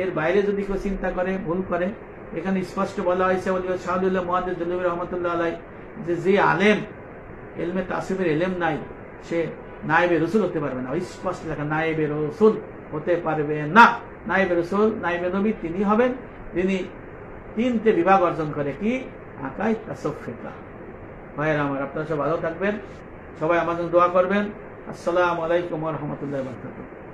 এর বাইরে যদি কেউ চিন্তা করে, ভুল করে, এখানে স্পষ্ট বলা হয়েছে শাহুদুল্লাহ মুহাদ্দিস জুলুমি রহমতুল্লাহ আলাই যে আলেম ইলমে তাসিফের ইলম নাই সে নায়েবে রাসূল হতে পারবে না। স্পষ্ট লেখা নায়েবে রাসূল হতে পারবে না। নায়েবে রাসূল, নায়েবে নবী তিনি হবেন যিনি তিনটে বিভাগ অর্জন করে, কি? আকাইদ, তাসাউফ, ফিকহ। ভাইয়েরা আমার, আপনারা সব ভালো থাকবেন, সবাই আমার জন্য দোয়া করবেন। আসসালামু আলাইকুম ওয়া রাহমাতুল্লাহি ওয়া বারাকাতুহু।